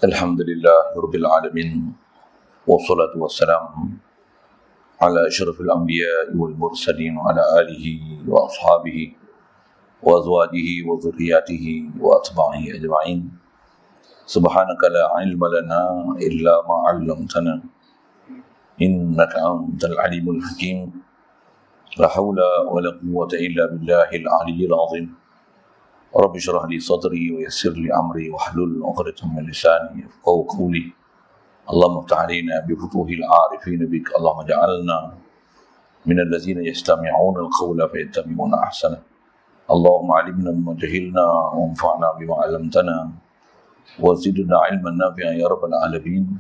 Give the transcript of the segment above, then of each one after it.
Alhamdulillah Rabbil Alamin. Wassalatu wassalamu ala ashrafil anbiya wal mursalin wa ala alihi wa ashabihi wa azwajihi wa zurriyatihi wa atba'ihi ajma'in. Subhanaka la ilma lana illa ma 'allamtana innaka antal alimul hakim. La hawla wa la quwwata illa billahil aliyyil azim. Rabbi shrah li sadri wa yassir li amri wa hlul 'uqdatam min lisani yafqahu qawli. Allahumma iftah 'alaina bi futuhil 'arifin bik. Allahumma ja'alna min allazina yastami'una al-qawla fayattabi'una ahsana. Allahumma 'allimna ma jahilna wa anfa'na bima 'allamtana wa zidna 'ilman nafi'an ya rabbal alamin.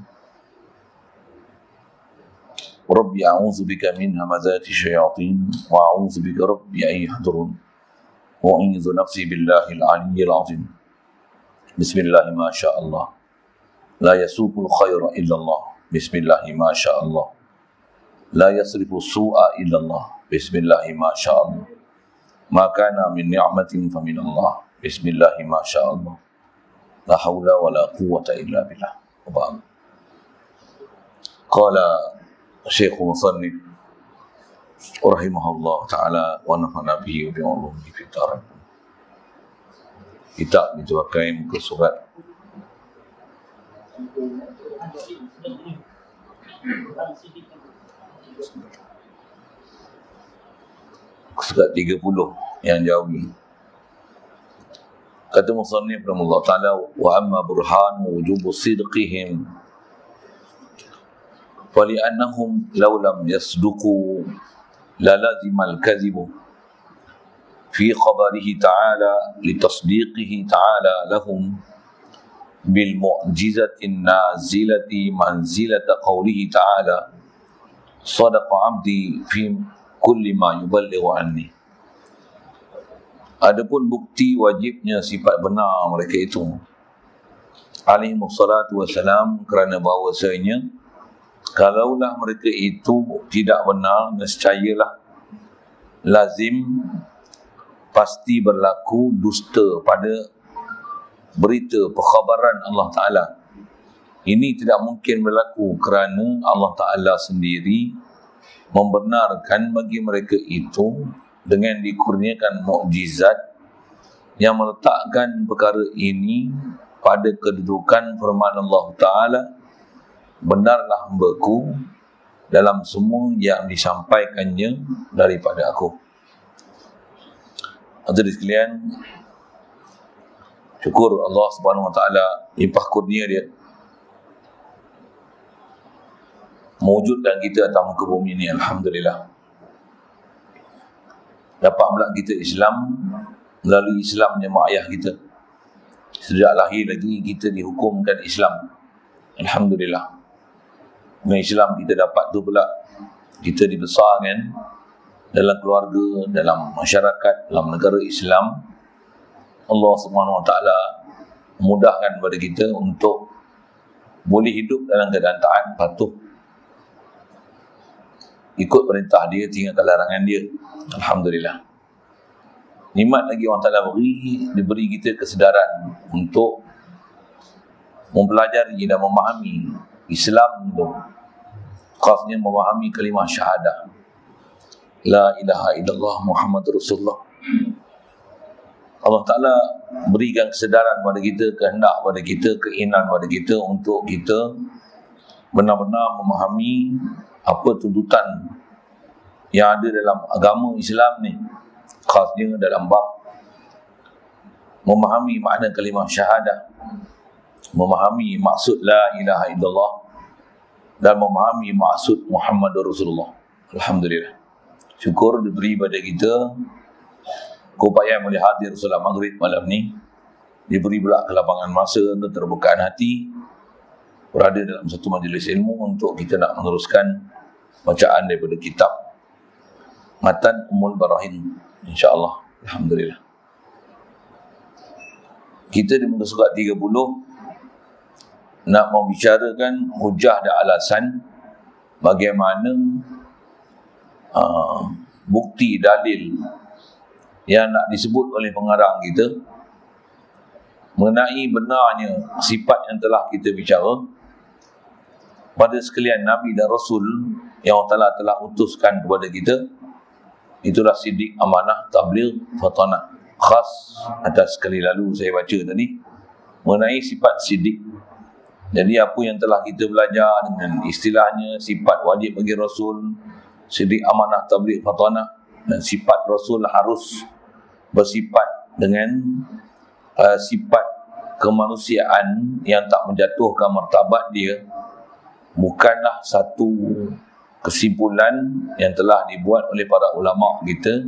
Rabbi a'udzu bika min hamazati syayatin wa a'udzu bika rabbi an yahdurun. وأعوذ نفسي بالله العلي العظيم. بسم الله ما شاء الله. لا يسوق الخير إلا الله. بسم الله ما شاء الله. لا يصرف السوء إلا الله. بسم الله ما شاء الله. ما كان من نعمة فمن الله. بسم الله ما شاء الله. لا حول ولا قوة إلا بالله. قال الشيخ المصنف rahimahullah ta'ala wa nafa'na bihi wa bi'ulumihi fi darin. Kitab dituakai muka surat surat 30 yang jauh ni. Kata musannif rahimahullah ta'ala, wa amma burhan wujubu sidqihim fali'annahum law lam yasduqu للازم الكذب في خبره تعالى لتصديقه تعالى لهم بالمعجزة النازلة منزلة قوله تعالى صدق عبدي في كل ما يبلغ عني. Adapun bukti wajibnya sifat benar mereka itu alaihi wassalatu wassalam, kerana bahawasanya kalaulah mereka itu tidak benar, nescayalah lazim pasti berlaku dusta pada berita perkhabaran Allah Ta'ala. Ini tidak mungkin berlaku kerana Allah Ta'ala sendiri membenarkan bagi mereka itu dengan dikurniakan mukjizat yang meletakkan perkara ini pada kedudukan firman Allah Ta'ala, benarlah hamba-Ku dalam semua yang disampaikannya daripada Aku. Hadirin sekalian, syukur Allah Subhanahu Wa Taala limpah kurnia Dia mewujudkan kita atas muka bumi ini. Alhamdulillah, dapat pula kita Islam melalui Islamnya mak ayah kita. Sejak lahir lagi kita dihukumkan Islam. Alhamdulillah, dengan Islam kita dapat tu pula kita dibesarkan dalam keluarga, dalam masyarakat, dalam negara Islam. Allah Subhanahu Wa Taala memudahkan kepada kita untuk boleh hidup dalam keadaan taat, patuh, ikut perintah Dia, tinggalkan larangan Dia. Alhamdulillah, nikmat lagi Allah Taala diberi kita kesedaran untuk mempelajari dan memahami Islam itu, khasnya memahami kalimah syahadah la ilaha illallah Muhammadur Rasulullah. Allah Ta'ala berikan kesedaran pada kita, kehendak pada kita, keinginan pada kita untuk kita benar-benar memahami apa tuntutan yang ada dalam agama Islam ni, khasnya dalam bab memahami makna kalimah syahadah, memahami maksud la ilaha illallah dan memahami maksud Muhammadur Rasulullah. Alhamdulillah, syukur diberi pada kita keupayaan boleh hadir solat maghrib malam ni, diberi pula kelapangan masa, keterbukaan hati, berada dalam satu majlis ilmu untuk kita nak meneruskan bacaan daripada kitab Matan Ummul Barahin, insya-Allah. Alhamdulillah, kita di muka surat 30 nak membicarakan hujah dan alasan bagaimana bukti dalil yang nak disebut oleh pengarang kita mengenai benarnya sifat yang telah kita bicara pada sekalian Nabi dan Rasul yang Allah telah utuskan kepada kita. Itulah sidik, amanah, tabligh, fatanah. Khas atas sekali lalu saya baca tadi mengenai sifat sidik. Jadi apa yang telah kita belajar dengan istilahnya sifat wajib bagi Rasul, sidik, amanah, tabligh, fatanah, dan sifat Rasul harus bersifat dengan sifat kemanusiaan yang tak menjatuhkan martabat dia, bukanlah satu kesimpulan yang telah dibuat oleh para ulama kita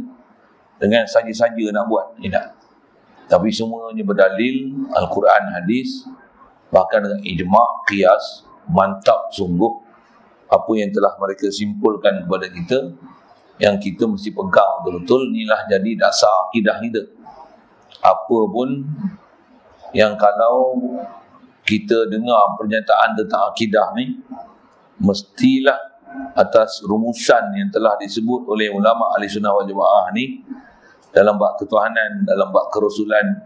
dengan saja-saja nak buat, tidak. Tapi semuanya berdalil Al-Quran, hadis, bahkan dengan ijma', qiyas, mantap sungguh apa yang telah mereka simpulkan kepada kita, yang kita mesti pegang betul-betul. Inilah jadi dasar akidah kita. Apa pun yang kalau kita dengar pernyataan tentang akidah ni, mestilah atas rumusan yang telah disebut oleh ulama ahli sunnah wal jamaah ni dalam bab ketuhanan, dalam bab kerasulan.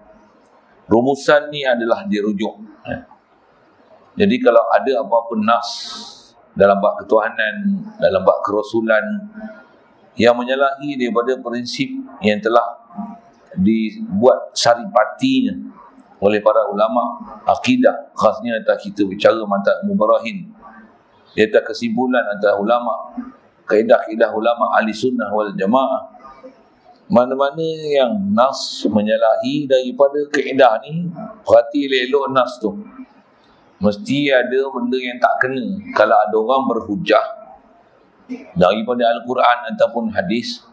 Rumusan ni adalah dirujuk. Jadi kalau ada apa-apa nas dalam bab ketuhanan, dalam bab kerasulan yang menyalahi daripada prinsip yang telah dibuat saripatinya oleh para ulama akidah, khasnya atas kita bicara mantap mubarahin, di atas kesimpulan antara ulama, kaedah-kaedah ulama ahli sunnah wal jamaah, mana-mana yang nas menyalahi daripada kaedah ni, perhati elok nas tu, mesti ada benda yang tak kena. Kalau ada orang berhujah daripada Al-Quran ataupun hadis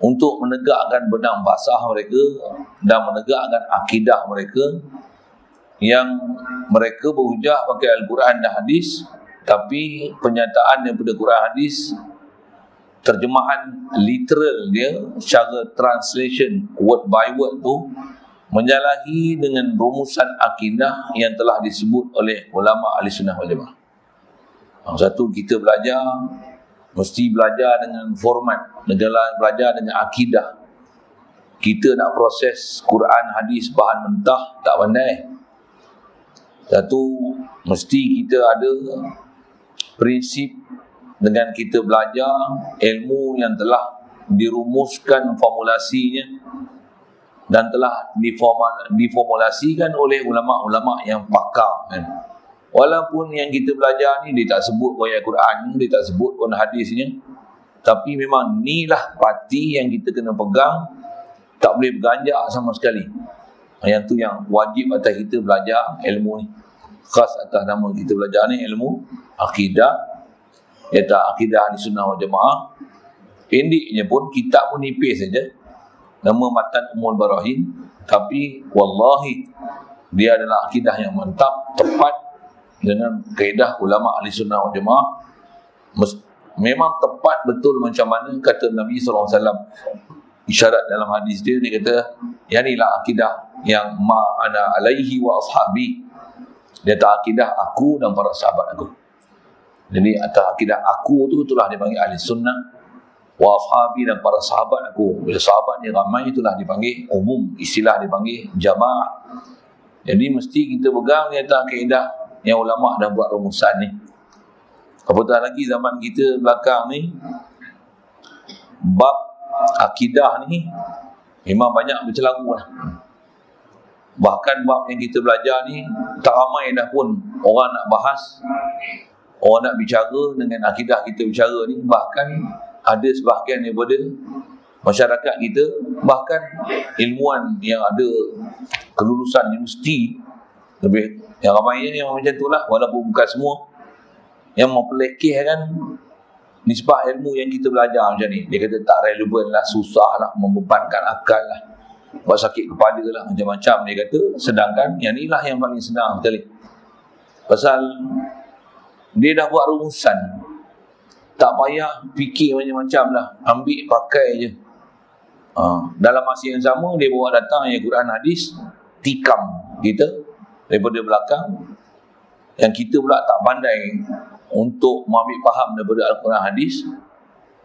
untuk menegakkan benang basah mereka dan menegakkan akidah mereka, yang mereka berhujah pakai Al-Quran dan hadis, tapi pernyataan daripada Quran hadis, terjemahan literal dia secara translation word by word tu menyalahi dengan rumusan akidah yang telah disebut oleh ulama ahli sunnah wal jamaah. Satu, kita belajar mesti belajar dengan format, belajar dengan akidah. Kita nak proses Quran hadis bahan mentah tak pandai. Satu, mesti kita ada prinsip dengan kita belajar ilmu yang telah dirumuskan formulasinya dan telah diformulasikan oleh ulama-ulama yang pakar, kan? Walaupun yang kita belajar ni dia tak sebut pun ayat Quran, dia tak sebut pun hadisnya, tapi memang inilah parti yang kita kena pegang, tak boleh berganjak sama sekali. Yang tu yang wajib atas kita belajar ilmu ni. Khas atas nama kita belajar ni ilmu akidah, iaitu akidah ahli sunnah wal jamaah. Pendeknya pun kitab pun nipis saja, nama Matan Ummul Barahin, tapi wallahi dia adalah akidah yang mantap, tepat dengan kaedah ulama ahli sunnah wal jamaah. Memang tepat betul macam mana kata Nabi SAW. Isyarat dalam hadis dia, dia kata, yang inilah akidah yang ma'ana alaihi wa ashabi. Dia tak akidah aku dan para sahabat aku. Jadi atas akidah aku tu itulah dipanggil ahli sunnah, wa ashabi dan para sahabat aku. Bila sahabat ni ramai, itulah dipanggil umum, istilah dipanggil jamaah. Jadi mesti kita pegang ni atas kaedah yang ulama dah buat rumusan ni. Apatah lagi zaman kita belakang ni, bab akidah ni memang banyak bercelaru lah. Bahkan bab yang kita belajar ni tak ramai dah pun orang nak bahas, orang nak bicara dengan akidah kita bicara ni. Bahkan ada sebahagian daripada masyarakat kita, bahkan ilmuwan yang ada kelulusan universiti, lebih yang ramai yang macam tu lah, walaupun bukan semua, yang memperlekehkan nisbah ilmu yang kita belajar macam ni. Dia kata tak relevan lah, susah lah, membebankan akal lah, buat sakit kepala lah, macam-macam dia kata. Sedangkan yang ni lah yang paling senang sekali, pasal dia dah buat rumusan, tak payah fikir macam-macam lah, ambil pakai je. Dalam masa yang sama dia bawa datang ayat Quran hadis, tikam kita daripada belakang, yang kita pula tak pandai untuk mengambil faham daripada Al-Quran hadis.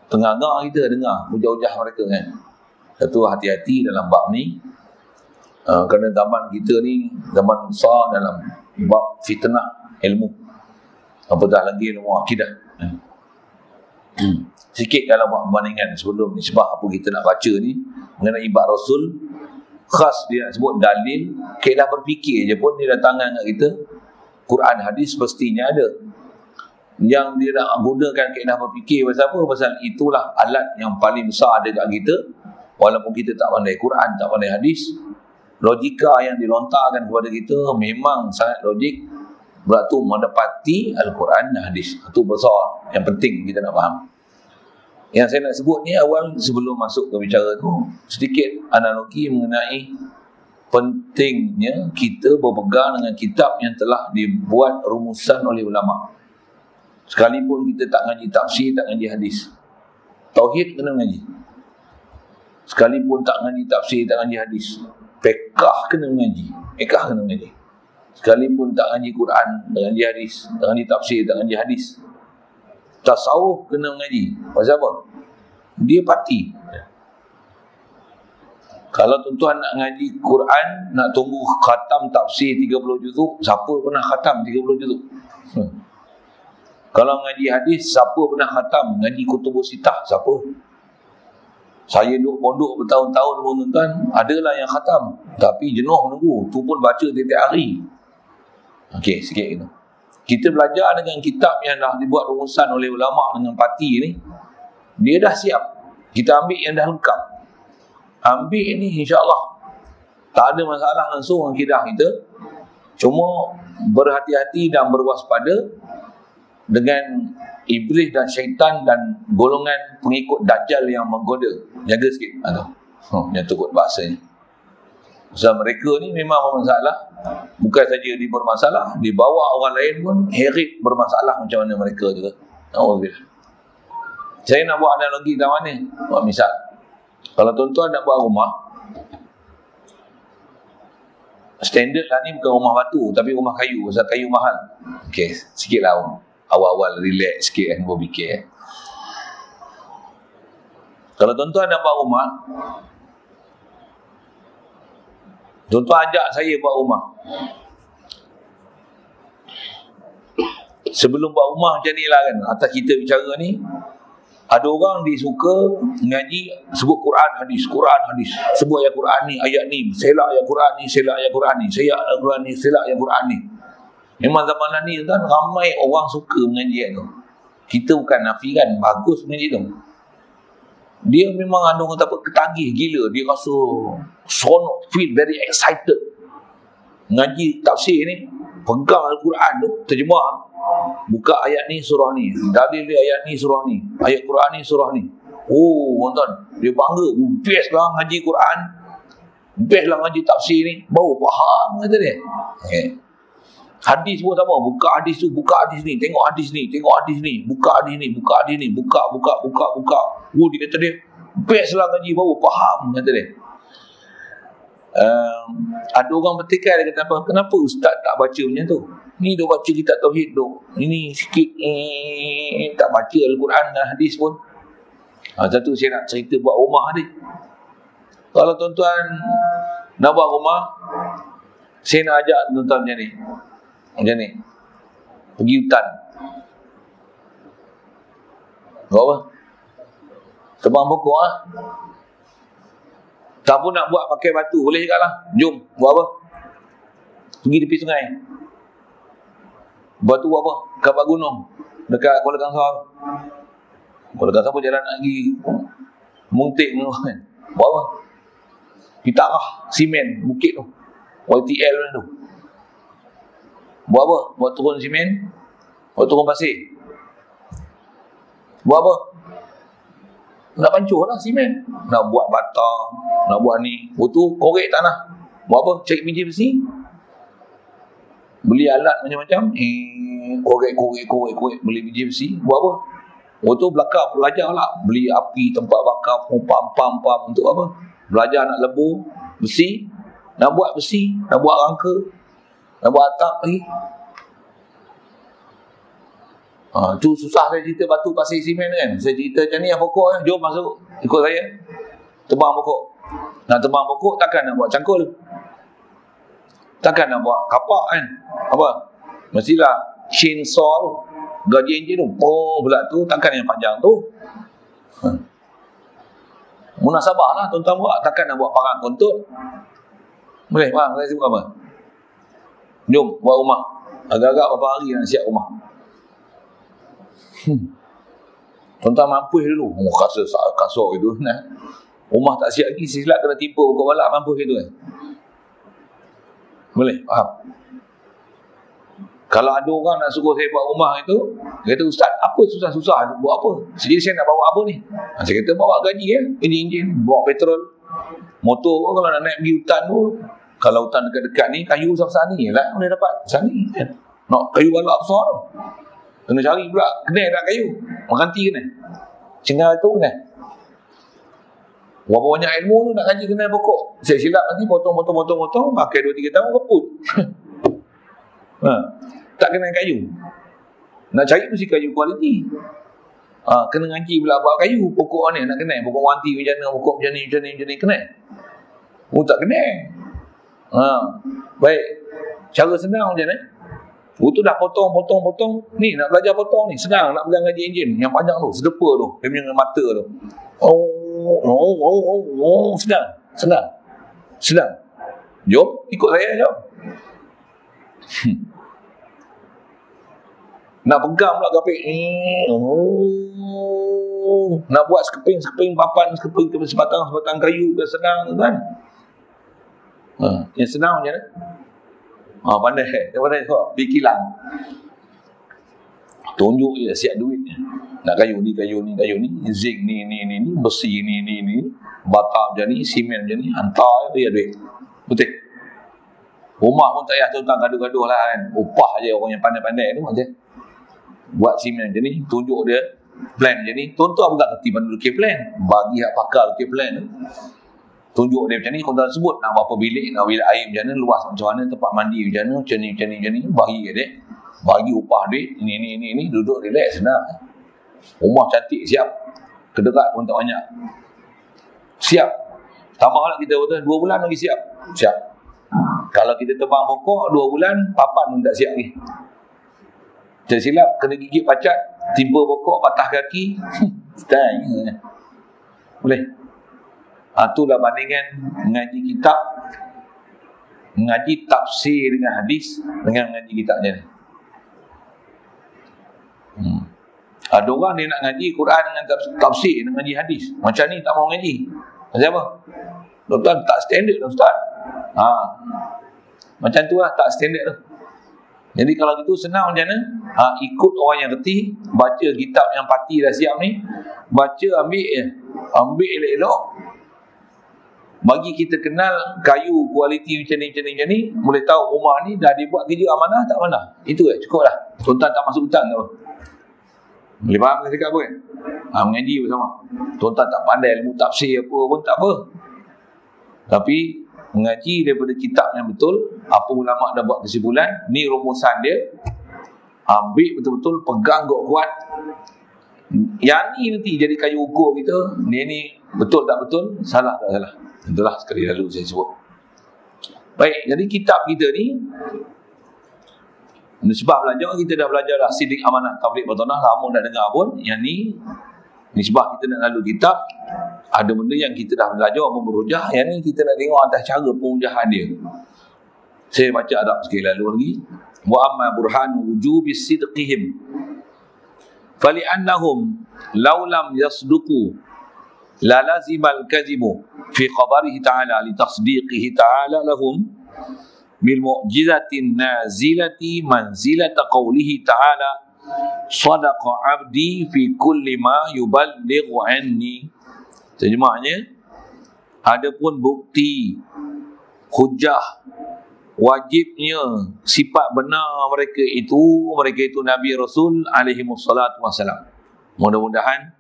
Tengah-tengah kita dengar hujah-hujah mereka, kan. Satu, hati-hati dalam bab ni. Kerana zaman kita ni zaman besar dalam bab fitnah ilmu, apatah lagi ilmu akidah. Sikit kalau buat perbandingan sebelum ni, sebab apa kita nak baca ni mengenai bab Rasul, khas dia nak sebut dalil, kaedah berfikir je pun dia datangkan kat kita Quran hadis pastinya ada. Yang dia nak gunakan kaedah berfikir pasal apa? Pasal itulah alat yang paling besar ada kat kita. Walaupun kita tak pandai Quran, tak pandai hadis, logika yang dilontarkan kepada kita memang sangat logik, berarti mendapati Al-Quran dan hadis. Itu besar, yang penting kita nak faham. Yang saya nak sebut ni awal sebelum masuk ke bicara tu, sedikit analogi mengenai pentingnya kita berpegang dengan kitab yang telah dibuat rumusan oleh ulama. Sekalipun kita tak ngaji tafsir, tak ngaji hadis, tauhid kena ngaji. Sekalipun tak ngaji tafsir, tak ngaji hadis, fiqh kena ngaji. Fiqh kena ngaji. Sekalipun tak ngaji Quran, tak ngaji hadis, tak ngaji tafsir, tak ngaji hadis, tasawuf kena ngaji. Pasal apa? Dia parti. Kalau tuan-tuan nak ngaji Quran, nak tunggu khatam tafsir 30 juzuk, siapa pernah khatam 30 juzuk? Kalau ngaji hadis, siapa pernah khatam? Ngaji Kutubus Sittah, siapa? Saya duduk pondok bertahun-tahun pun tuan-tuan, adalah yang khatam, tapi jenuh menunggu. Tu pun baca tiap-tiap hari. Okey, sikit gitu. Kita belajar dengan kitab yang dah dibuat rumusan oleh ulama dengan parti ni, dia dah siap. Kita ambil yang dah lengkap. Ambil ni insya-Allah tak ada masalah langsung akidah kita. Cuma berhati-hati dan berwaspada dengan iblis dan syaitan dan golongan pengikut Dajjal yang menggoda. Jaga sikit. Yang tukut bahasanya. Sebab mereka ni memang bermasalah. Bukan saja dia bermasalah, dibawa orang lain pun heret bermasalah macam mana mereka juga. Alhamdulillah. Saya nak buat analogi macam mana? Buat misal. Kalau tuan-tuan nak buat rumah, standard lah ni bukan rumah batu, tapi rumah kayu. Pasal kayu mahal. Okey, sikit lah awal-awal relax sikit kan, berfikir. Kalau tuan-tuan nak buat rumah, tuan-tuan ajak saya buat rumah. Sebelum buat rumah macam ni lah kan, atas kita bicara ni, ada orang dia suka ngaji sebut Quran hadis, Quran hadis, sebut ayat Quran ni, ayat ni, selak ayat Quran ni, selak ayat Quran ni, selak ayat Quran ni, selak ayat Quran ni. Memang zaman ni kan ramai orang suka mengaji ayat tu. Kita bukan nafikan, bagus mengaji tu. Dia memang ada orang apa, ketagih gila, dia rasa seronok, feel very excited. Ngaji tafsir ni, pegang Al-Quran tu, terjemah, buka ayat ni surah ni, dalil dia ayat ni surah ni, ayat Quran ni surah ni. Oh tuan-tuan, dia bangga, best lah ngaji Quran, best lah ngaji tafsir ni, baru faham kata dia. Okay. Hadis pun sama, buka hadis tu, buka hadis ni, tengok hadis ni, tengok hadis ni, buka hadis ni, buka hadis ni, buka. Oh dia kata dia, best lah ngaji, baru faham kata dia. Ada orang bertikai, dia kata apa? Kenapa ustaz tak baca macam tu? Ni dia baca kitab tauhid tu, ini sikit tak baca Al-Quran dan hadis pun. Satu saya nak cerita buat rumah ni. Kalau tuan-tuan nak buat rumah, saya nak ajak tuan-tuan macam ni, pergi hutan. Buat apa? Tebang pokok lah. Tak pun nak buat pakai batu, boleh juga lah. Jom, buat apa? Pergi tepi sungai. Buat tu buat apa? Kapak gunung, dekat Kuala Kangsar. Kuala Kangsar pun jalan nak pergi Muntik kan. Buat apa? Kita arah simen bukit tu, YTL tu. Buat apa? Buat turun simen, buat turun pasir. Buat apa? Nak pancur lah simen, nak buat bata, nak buat ni. Buat korek tanah. Buat apa? Cari biji besi, beli alat macam-macam, korek, beli biji besi. Buat apa? Waktu belakang belajar lah, beli api, tempat bakar, pam untuk apa? Belajar nak lebur besi, nak buat besi, nak buat rangka, nak buat atap lagi. Tu susah saya cerita batu pasir simen kan. Saya cerita macam ni, yang pokok jom masuk, ikut saya. Tebang pokok. Nak tebang pokok takkan nak buat cangkul. Takkan nak buat kapak kan? Apa? Mestilah chainsaw tu. Gaji enjin tu. Pula tu takkan yang panjang tu. Munasabah lah tuan-tuan buat. Takkan nak buat parang kontut. Boleh faham saya sebut apa? Jom buat rumah. Agak-agak berapa hari nak siap rumah. Tuan-tuan mampu dulu. Kasar itu. Rumah tak siap lagi, silap kena timpa pokok balak mampu itu kan. Boleh faham? Kalau ada orang nak suruh saya buat rumah itu, dia kata, Ustaz, apa susah-susah buat apa? Jadi saya nak bawa apa ni? Saya kata, bawa gaji ya, enjin, bawa petrol. Motor kalau nak naik pergi hutan tu, kalau hutan dekat-dekat ni, kayu besar-besar ni lah boleh dapat. Besar ni kan. Nak kayu balak besar tu. Kena cari pula, kena tak kayu. Mengganti kena. Cengar tu kena. Berapa banyak ilmu tu nak kaji kena pokok. Saya silap nanti potong, pakai 2-3 tahun reput. Tak kena kayu. Nak cari mesti kayu kualiti. Kena ngaji pula buat kayu. Pokok ni nak kena. Pokok wanti macam mana, pokok macam ni kena. Tak kena. Baik. Cara senang macam mana? Tu dah potong. Ni nak belajar potong ni. Senang nak pegang gaji enjin. Yang panjang tu, sedepa tu. Dia punya mata tu. Senang. Jom, ikut saya jom. Nak pegang pula kapik. Nak buat sekeping papan, sekeping sebatang kayu ke senang kan? Yang senang macam mana? Pandai sebab pikiran. Tunjuk je siap duit. Nak kayu ni, zinc ni, besi ni, bata macam ni, simen macam ni, hantar je duit. Betul? Rumah pun tak payah tuan-tuan gaduh-gaduh lah kan. Upah je orang yang pandai-pandai tu macam. Buat simen macam ni, tunjuk dia plan macam ni. Tuan-tuan bukan kerti pandu lukis plan. Bagi hak pakar lukis plan tu. Tunjuk dia macam ni, tuan-tuan sebut nak berapa bilik, nak bilik air macam mana, luas macam mana, tempat mandi macam mana, macam ni, bagi dia. Bagi upah duit, ini, duduk relax, senang. Rumah cantik, siap. Kederat pun tak banyak. Siap. Tambahlah kita betul 2 bulan lagi siap. Kalau kita tebang pokok 2 bulan, papan pun tak siap lagi. Tersilap, kena gigit pacat, timpa pokok, patah kaki. Boleh. Itulah bandingan mengaji kitab, mengaji tafsir dengan hadis dengan mengaji kitabnya. Ada orang dia nak ngaji Quran dengan tafsir, dengan ngaji hadis. Macam ni tak mau ngaji. Macam apa? Tuan-tuan tak standard dah Ustaz. Macam tu lah, tak standard tu. Jadi kalau gitu senang macam mana? Ikut orang yang reti, baca kitab yang parti dah siap ni, baca ambil elok-elok. Bagi kita kenal kayu kualiti macam ni, boleh tahu rumah ni dah dibuat kerja amanah tak amanah. Itu cukup lah. Tuan-tuan tak masuk hutan tak apa. Boleh faham saya cakap apa kan? Mengaji bersama. Tuan-tuan tak pandai ilmu tafsir apa pun tak apa. Tapi mengaji daripada kitab yang betul, apa ulama dah buat kesimpulan, ni rumusan dia. Ambil betul-betul, pegang kuat. Yang ni nanti jadi kayu ukur kita. Ni betul tak betul, salah tak salah. Itulah sekali lalu saya sebut. Baik, jadi kitab kita ni nisbah belajar, kita dah belajar dah sidik amanah tabligh batanah, lama dah dengar pun. Yang ni nisbah kita nak lalu kitab. Ada benda yang kita dah belajar berhujah, yang ni kita nak tengok atas cara penghujahan dia. Saya baca adab sekali lalu lagi. Wa amma burhanu wujubi sidqihim fali'annahum law lam yasduqu la lazimal kadhibu fi khabarihi ta'ala li tasdiqihi ta'ala lahum bil mu'jizatin nazilati manzilata qawlihi ta'ala sadaqa abdi fi kulli ma yuballighu anni. Terjemahnya, adapun bukti hujah wajibnya sifat benar mereka itu Nabi Rasul alaihi wassalatu wassalam. Mudah-mudahan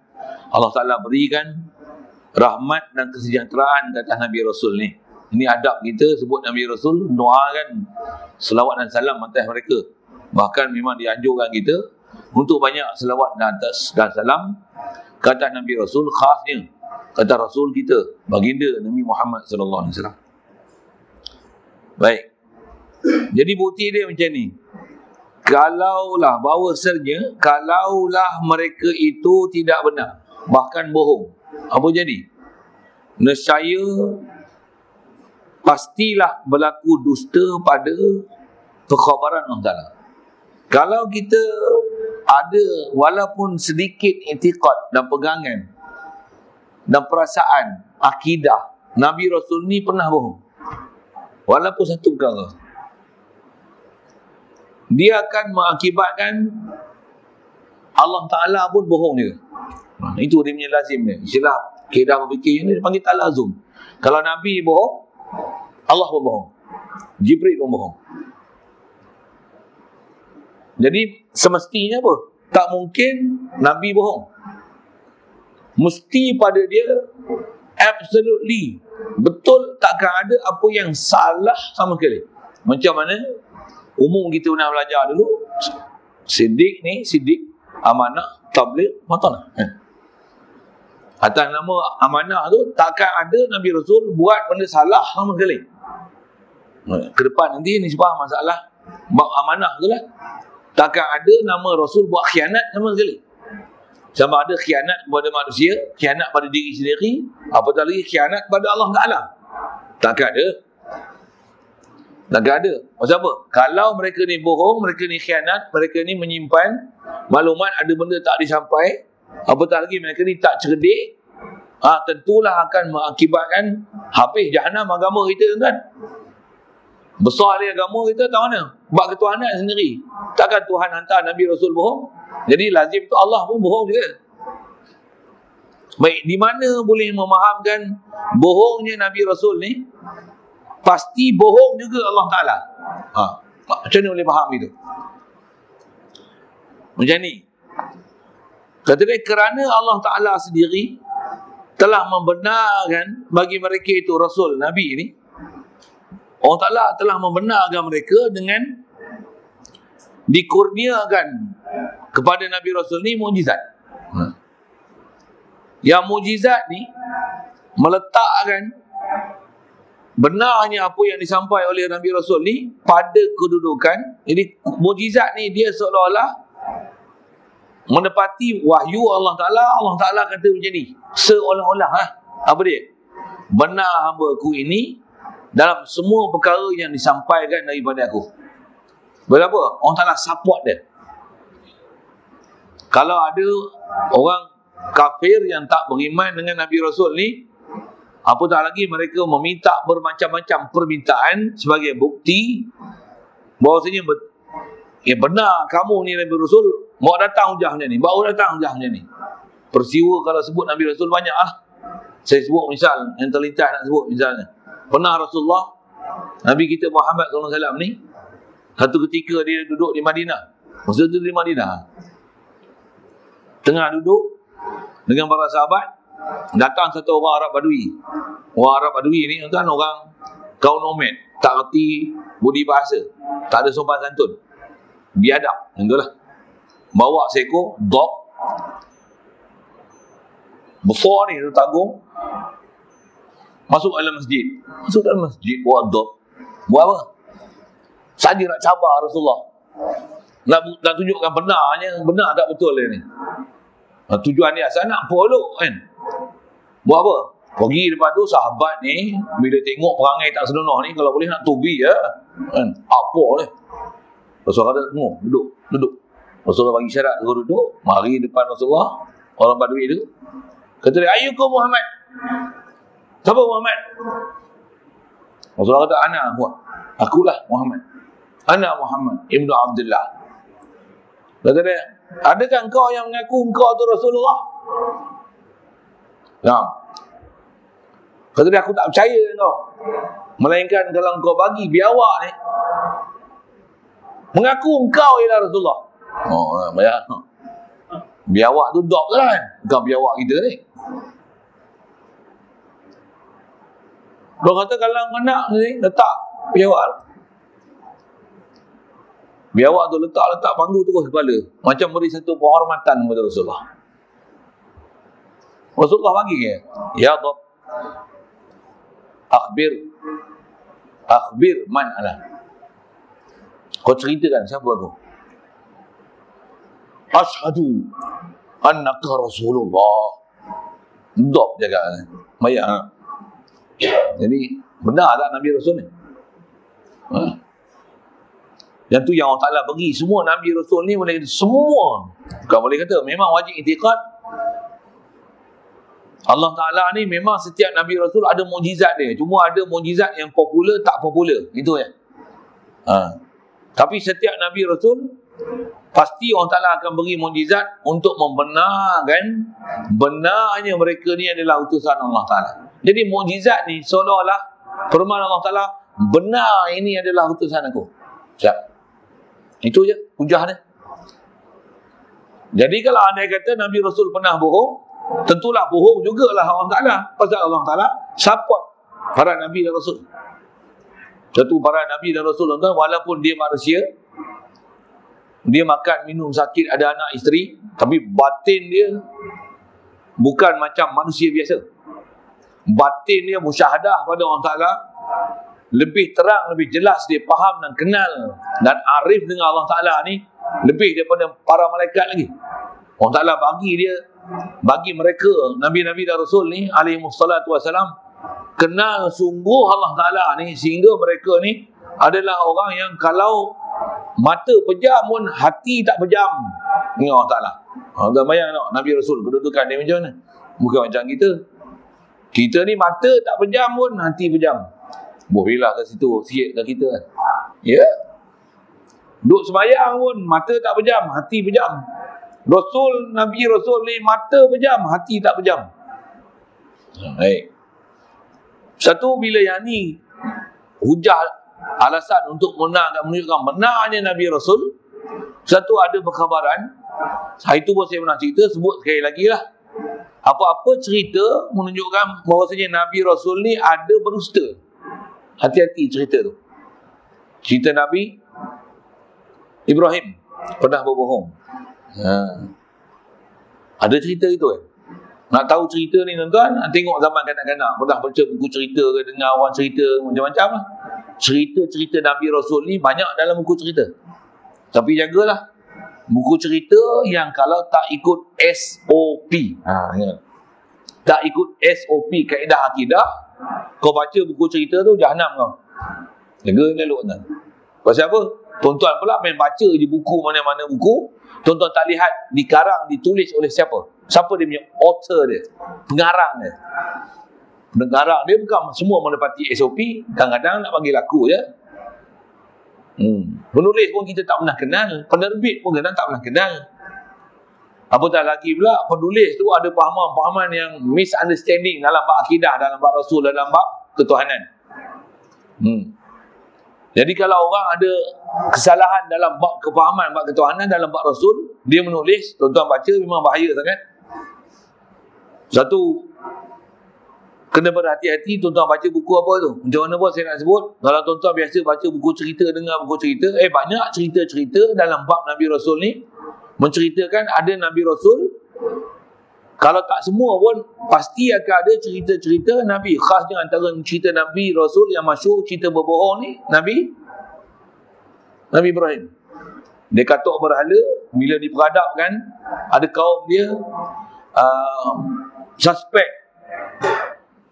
Allah Ta'ala berikan rahmat dan kesejahteraan ke atas Nabi Rasul ni. Ini adab kita sebut Nabi Rasul, doakan selawat dan salam atas mereka. Bahkan memang dianjurkan kita untuk banyak selawat dan salam ke atas Nabi Rasul, khasnya kata Rasul kita, baginda Nabi Muhammad sallallahu alaihi wasallam. Baik. Jadi bukti dia macam ni. Kalaulah bahawasanya, kalaulah mereka itu tidak benar, bahkan bohong, apa jadi? Nescaya pastilah berlaku dusta pada perkhabaran Allah Ta'ala. Kalau kita ada walaupun sedikit i'tiqad dan pegangan dan perasaan, akidah, Nabi Rasul ni pernah bohong, walaupun satu perkara, dia akan mengakibatkan Allah Ta'ala pun bohong juga. Itu dia punya lazim dia. Istilah kaedah berfikir ni dia panggil talazum. Kalau Nabi bohong, Allah pun bohong, Jibril pun bohong. Jadi semestinya apa? Tak mungkin Nabi bohong. Mesti pada dia absolutely betul, takkan ada apa yang salah sama sekali. Macam mana umum kita pernah belajar dulu, sidik, amanah, tabligh, matanah. Atas nama amanah tu takkan ada Nabi Rasul buat benda salah sama sekali. Ke depan nanti ni sebab masalah bab amanah tu lah. Takkan ada nama Rasul buat khianat sama sekali. Sama ada khianat kepada manusia, khianat pada diri sendiri, apatah lagi khianat kepada Allah Ta'ala. Takkan ada. Takkan ada. Maksud apa? Kalau mereka ni bohong, mereka ni khianat, mereka ni menyimpan maklumat, ada benda tak disampai, apatah lagi mereka ni tak cerdik, tentulah akan mengakibatkan habis jahanam agama kita, kan? Besar dia agama kita tak mana? Buat ketuhanan sendiri. Takkan Tuhan hantar Nabi Rasul bohong? Jadi lazim tu Allah pun bohong juga. Baik, di mana boleh memahamkan bohongnya Nabi Rasul ni? Pasti bohong juga Allah Ta'ala. Macam mana boleh faham itu? Macam ni. Kata dia, kerana Allah Ta'ala sendiri telah membenarkan bagi mereka itu Rasul, Nabi ni, Allah Ta'ala telah membenarkan mereka dengan dikurniakan kepada Nabi Rasul ni mukjizat. Yang mukjizat ni meletakkan benarnya apa yang disampaikan oleh Nabi Rasul ni pada kedudukan. Jadi mukjizat ni dia seolah-olah menepati wahyu Allah Ta'ala. Allah Ta'ala kata macam ni, seolah-olah apa dia? Benar hamba aku ini dalam semua perkara yang disampaikan daripada aku. Berapa? Allah Ta'ala support dia. Kalau ada orang kafir yang tak beriman dengan Nabi Rasul ni, apatah lagi mereka meminta bermacam-macam permintaan sebagai bukti bahawasanya benar kamu ni Nabi Rasul, bawa datang hujah macam ni, bawa datang hujah macam ni. Peristiwa kalau sebut Nabi Rasul banyak lah. Saya sebut misal, yang terlintas nak sebut misalnya, pernah Rasulullah, Nabi kita Muhammad SAW ni, satu ketika dia duduk di Madinah. Masa tu di Madinah, tengah duduk dengan para sahabat, datang satu orang Arab Badui. Orang Arab Badui ni kan orang kaum nomad, tak reti budi bahasa, tak ada sopan santun, biadab, itulah. Bawa seekor dog besar ni, tu tanggung, masuk dalam masjid. Masuk dalam masjid bawa dog. Buat apa? Saja nak cabar Rasulullah, nak tunjukkan benar tak betul dia ni. Tujuan dia asal nak follow, kan? Buat apa? Pergi depan tu sahabat ni, bila tengok perangai tak senonoh ni, kalau boleh nak tubi ya, kan? Apa ni? Rasulullah kata, tengok, duduk. Rasulullah bagi syarat, duduk. Mari depan Rasulullah, orang Badui tu. Kata dia, ayyukum Muhammad? Siapa Muhammad? Rasulullah kata, ana akulah Muhammad. Ana Muhammad Ibnu Abdullah. Kata dia, adakah engkau yang mengaku engkau tu Rasulullah? Ya. Kata dia, aku tak percaya engkau. Melainkan kalau engkau bagi biawak ni, mengaku engkau ialah Rasulullah. Bayar. Biawak tu dog kan? Bukan biawak kita ni. Dia kata kalau kau nak ni, letak biawak. Biawak tu letak panggu terus kepala. Macam beri satu penghormatan kepada Rasulullah. Rasulullah bagi ke? Ya Dab, akhbir man ana. Kau ceritakan siapa aku? Asyhadu annaka Rasulullah. Dok jaga. Maya. Jadi benar tak Nabi Rasul ni? Yang tu yang Allah Ta'ala bagi semua Nabi Rasul ni, boleh kata semua, bukan boleh kata, memang wajib i'tiqad. Allah Ta'ala ni memang setiap Nabi Rasul ada mukjizat dia. Cuma ada mukjizat yang popular, tak popular. Itu ya. Tapi setiap Nabi Rasul pasti Allah Ta'ala akan beri mukjizat untuk membenarkan benarnya mereka ni adalah utusan Allah Ta'ala. Jadi mukjizat ni seolah-olah firman Allah Ta'ala, benar ini adalah utusan aku. Siap. Itu je hujah dia. Jadi kalau anda kata Nabi Rasul pernah bohong, tentulah bohong jugalah Allah Ta'ala. Pasal Allah Ta'ala support para Nabi dan Rasul. Satu, para Nabi dan Rasul, walaupun dia manusia, dia makan, minum, sakit, ada anak, isteri, tapi batin dia bukan macam manusia biasa. Batin dia musyahadah pada Allah Ta'ala, lebih terang, lebih jelas, dia faham dan kenal dan arif dengan Allah Ta'ala ni lebih daripada para malaikat lagi. Allah Ta'ala bagi mereka Nabi-Nabi dan Rasul ni alaihi wassalatu wassalam kenal sungguh Allah Ta'ala ni, sehingga mereka ni adalah orang yang kalau mata pejam pun hati tak pejam dengan Allah Ta'ala. Anda bayang tak Nabi Rasul kedudukan dia macam mana? Bukan macam kita. Kita ni mata tak pejam pun hati pejam. Bolehlah kat situ sikit kat kita kan. Ya. Duk sembahyang pun mata tak pejam, hati pejam. Nabi Rasul ni mata pejam, hati tak pejam. Baik. Satu, bila yang ni hujah alasan untuk menunjukkan benarnya Nabi Rasul. Satu, ada perkhabaran. Hari tu pun saya pernah cerita, sebut sekali lagi lah. Apa-apa cerita menunjukkan bahawasanya Nabi Rasul ni ada berdusta. Hati-hati cerita tu. Cerita Nabi Ibrahim pernah berbohong. Ada cerita itu kan? Nak tahu cerita ni tuan-tuan, tengok zaman kanak-kanak. Pernah baca buku cerita ke, dengar orang cerita macam-macam lah. Cerita-cerita Nabi Rasul ni banyak dalam buku cerita. Tapi jagalah buku cerita yang kalau tak ikut SOP. Tak ikut SOP kaedah akidah, kau baca buku cerita tu jahanam kau. Jaga elok kan. Pasal apa? Tuan-tuan pula main baca je buku mana-mana buku. Tuan-tuan tak lihat dikarang, ditulis oleh siapa. Siapa dia punya author dia, pengarang dia. Pengarang dia bukan semua menepati SOP. Kadang-kadang nak bagi laku je. Penulis pun kita tak pernah kenal. Penerbit pun kadang tak pernah kenal. Apatah lagi pula penulis tu ada pahaman-pahaman yang misunderstanding dalam bab akidah, dalam bab Rasul, dalam bab ketuhanan. Jadi kalau orang ada kesalahan dalam bab kefahaman, bab ketuhanan, dalam bab Rasul, dia menulis, tuan-tuan baca, memang bahaya sangat. Satu, kena berhati-hati tuan-tuan baca buku apa tu. Macam mana pun saya nak sebut, kalau tuan-tuan biasa baca buku cerita, dengar buku cerita, banyak cerita-cerita dalam bab Nabi Rasul ni menceritakan ada Nabi Rasul. Kalau tak semua pun pasti akan ada cerita-cerita Nabi. Khasnya antara cerita Nabi Rasul yang masyhur, cerita berbohong ni, Nabi Ibrahim. Dia katuk berhala, bila diperadabkan, ada kaum dia suspek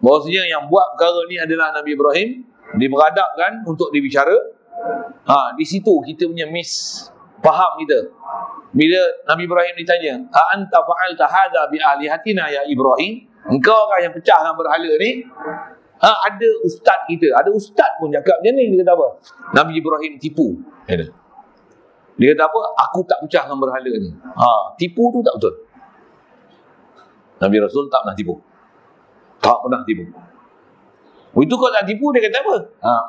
bahawasanya yang buat perkara ni adalah Nabi Ibrahim. Diperadabkan untuk dibicara. Di situ kita punya faham kita. Bila Nabi Ibrahim ditanya, "A'anta fa'alta hadza bi alihatina ya Ibrahim?" Engkau kan yang pecahkan berhala ni? Ada ustaz kita, ada ustaz pun cakap macam ni. Dia kata apa? Nabi Ibrahim tipu. Dia kata apa? Aku tak pecahkan berhala ni. Tipu tu tak betul. Nabi Rasul tak pernah tipu. Tak pernah tipu. Itu kalau tak tipu, dia kata apa?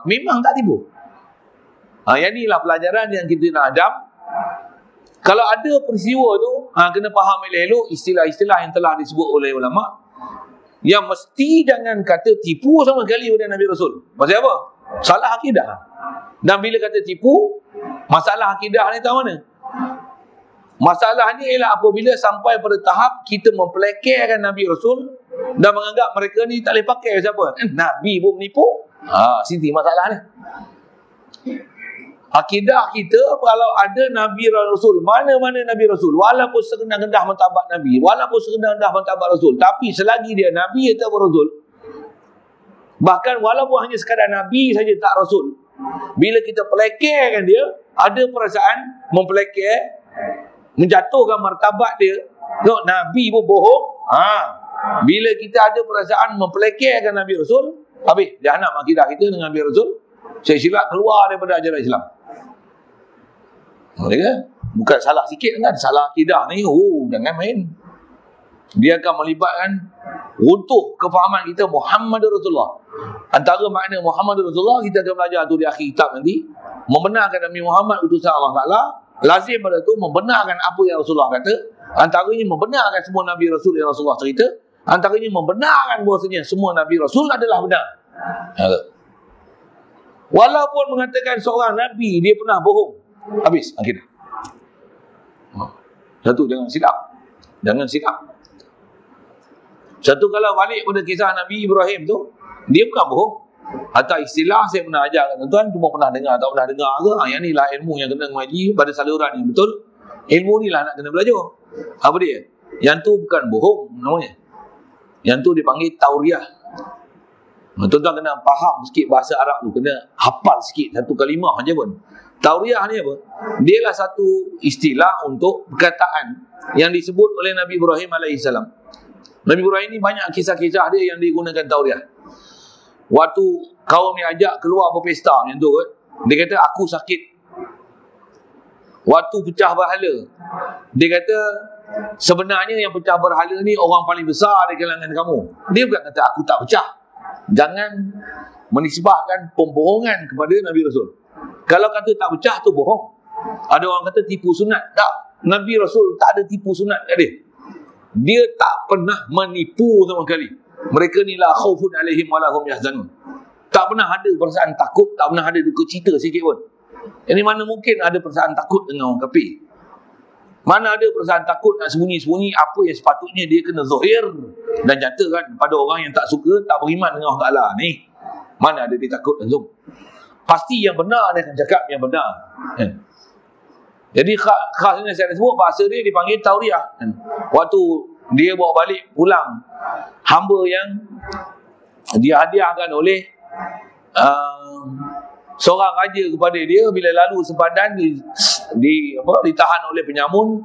Memang tak tipu. Yang inilah pelajaran yang kita nak hadam. Kalau ada peristiwa tu, kena faham elok-elok istilah-istilah yang telah disebut oleh ulama. Yang mesti jangan kata tipu sama sekali pada Nabi Rasul. Pasal apa? Salah akidah. Dan bila kata tipu, masalah akidah ni tahu mana? Masalah ni ialah apabila sampai pada tahap kita mempelekerkan Nabi Rasul dan menganggap mereka ni tak boleh pakai siapa? Nabi pun menipu. Sini masalah ni. Akidah kita kalau ada Nabi Rasul, mana-mana Nabi Rasul, walaupun serendah-rendah martabat Nabi, walaupun serendah-rendah martabat Rasul, tapi selagi dia Nabi atau Rasul, bahkan walaupun hanya sekadar Nabi saja tak Rasul, bila kita pelekerkan dia, ada perasaan mempelekir, menjatuhkan martabat dia. No, Nabi pun bohong. Bila kita ada perasaan mempelekirkan Nabi Rasul, habis dia nak akidah kita dengan Nabi Rasul, saya silap keluar daripada ajaran Islam. Bukan salah sikit kan, salah akidah ni, jangan main. Dia akan melibatkan runtuh kefahaman kita Muhammad Rasulullah. Antara makna Muhammad Rasulullah kita akan belajar tu di akhir kitab nanti. Membenarkan Nabi Muhammad utusan Allah Ta'ala, lazim pada tu membenarkan apa yang Rasulullah kata. Antaranya membenarkan semua Nabi Rasul yang Rasulullah cerita. Antaranya membenarkan bahawasanya semua Nabi Rasul adalah benar. Walaupun mengatakan seorang Nabi dia pernah bohong, habis akidah. Satu, jangan silap. Jangan silap. Satu, kalau balik pada kisah Nabi Ibrahim tu, dia bukan bohong. Atau istilah saya pernah ajarkan tuan-tuan, cuma pernah dengar atau pernah dengar ke, yang ni lah ilmu yang kena mengaji pada saluran yang betul. Ilmu ni lah nak kena belajar. Apa dia? Yang tu bukan bohong namanya. Yang tu dipanggil tauriah. Tuan-tuan kena faham sikit bahasa Arab tu, kena hafal sikit satu kalimah aja pun. Tauriah ni apa? Dia lah satu istilah untuk perkataan yang disebut oleh Nabi Ibrahim AS. Nabi Ibrahim ni banyak kisah-kisah dia yang digunakan tauriah. Waktu kaum ni ajak keluar berpesta macam tu, dia kata aku sakit. Waktu pecah berhala, dia kata sebenarnya yang pecah berhala ni orang paling besar di kalangan kamu. Dia bukan kata aku tak pecah. Jangan menisbahkan pembohongan kepada Nabi Rasul. Kalau kata tak pecah tu bohong. Ada orang kata tipu sunat. Tak, Nabi Rasul tak ada tipu sunat kat dia. Dia tak pernah menipu sama sekali. Mereka ni la khaufun alaihim wa lahum yahzanun. Tak pernah ada perasaan takut, tak pernah ada duka cita sikit pun. Ini mana mungkin ada perasaan takut dengan orang kafir? Mana ada perasaan takut nak sembunyi-sembunyi apa yang sepatutnya dia kena zahir dan nyatakan pada orang yang tak suka, tak beriman dengan Allah Ta'ala ni. Mana ada dia takut langsung. Pasti yang benar dia akan cakap yang benar. Jadi khasnya saya sebut bahasa dia dipanggil tauriah. Waktu dia bawa balik pulang hamba yang dia hadiahkan oleh seorang raja kepada dia, bila lalu sepadan ditahan oleh penyamun,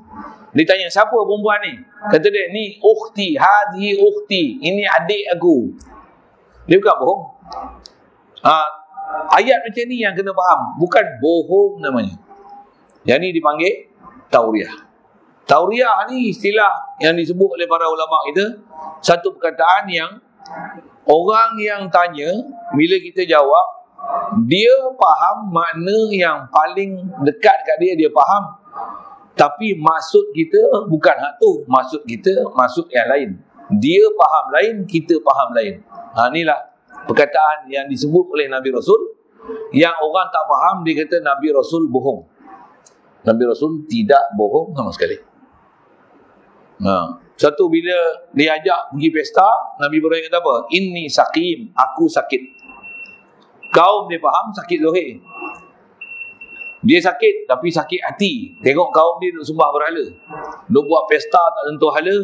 ditanya siapa perempuan ni? Kata dia, ni ukhti, hadhi ukhti, ini adik aku. Dia bukan bohong. Ayat macam ni yang kena faham, bukan bohong namanya. Yang ni dipanggil tauriah. Tauriah ni istilah yang disebut oleh para ulama kita, satu perkataan yang orang yang tanya, bila kita jawab, dia faham makna yang paling dekat kat dia, dia faham. Tapi maksud kita bukan hak tu. Maksud kita, maksud yang lain. Dia faham lain, kita faham lain. Inilah perkataan yang disebut oleh Nabi Rasul. Yang orang tak faham, dia kata Nabi Rasul bohong. Nabi Rasul tidak bohong sama sekali. Satu, bila diajak pergi pesta, Nabi Ibrahim kata apa? Inni sakim, aku sakit. Kaum dia faham sakit zahir. Dia sakit, tapi sakit hati. Tengok kaum dia duk sembah berhala, duk buat pesta tak tentu hala,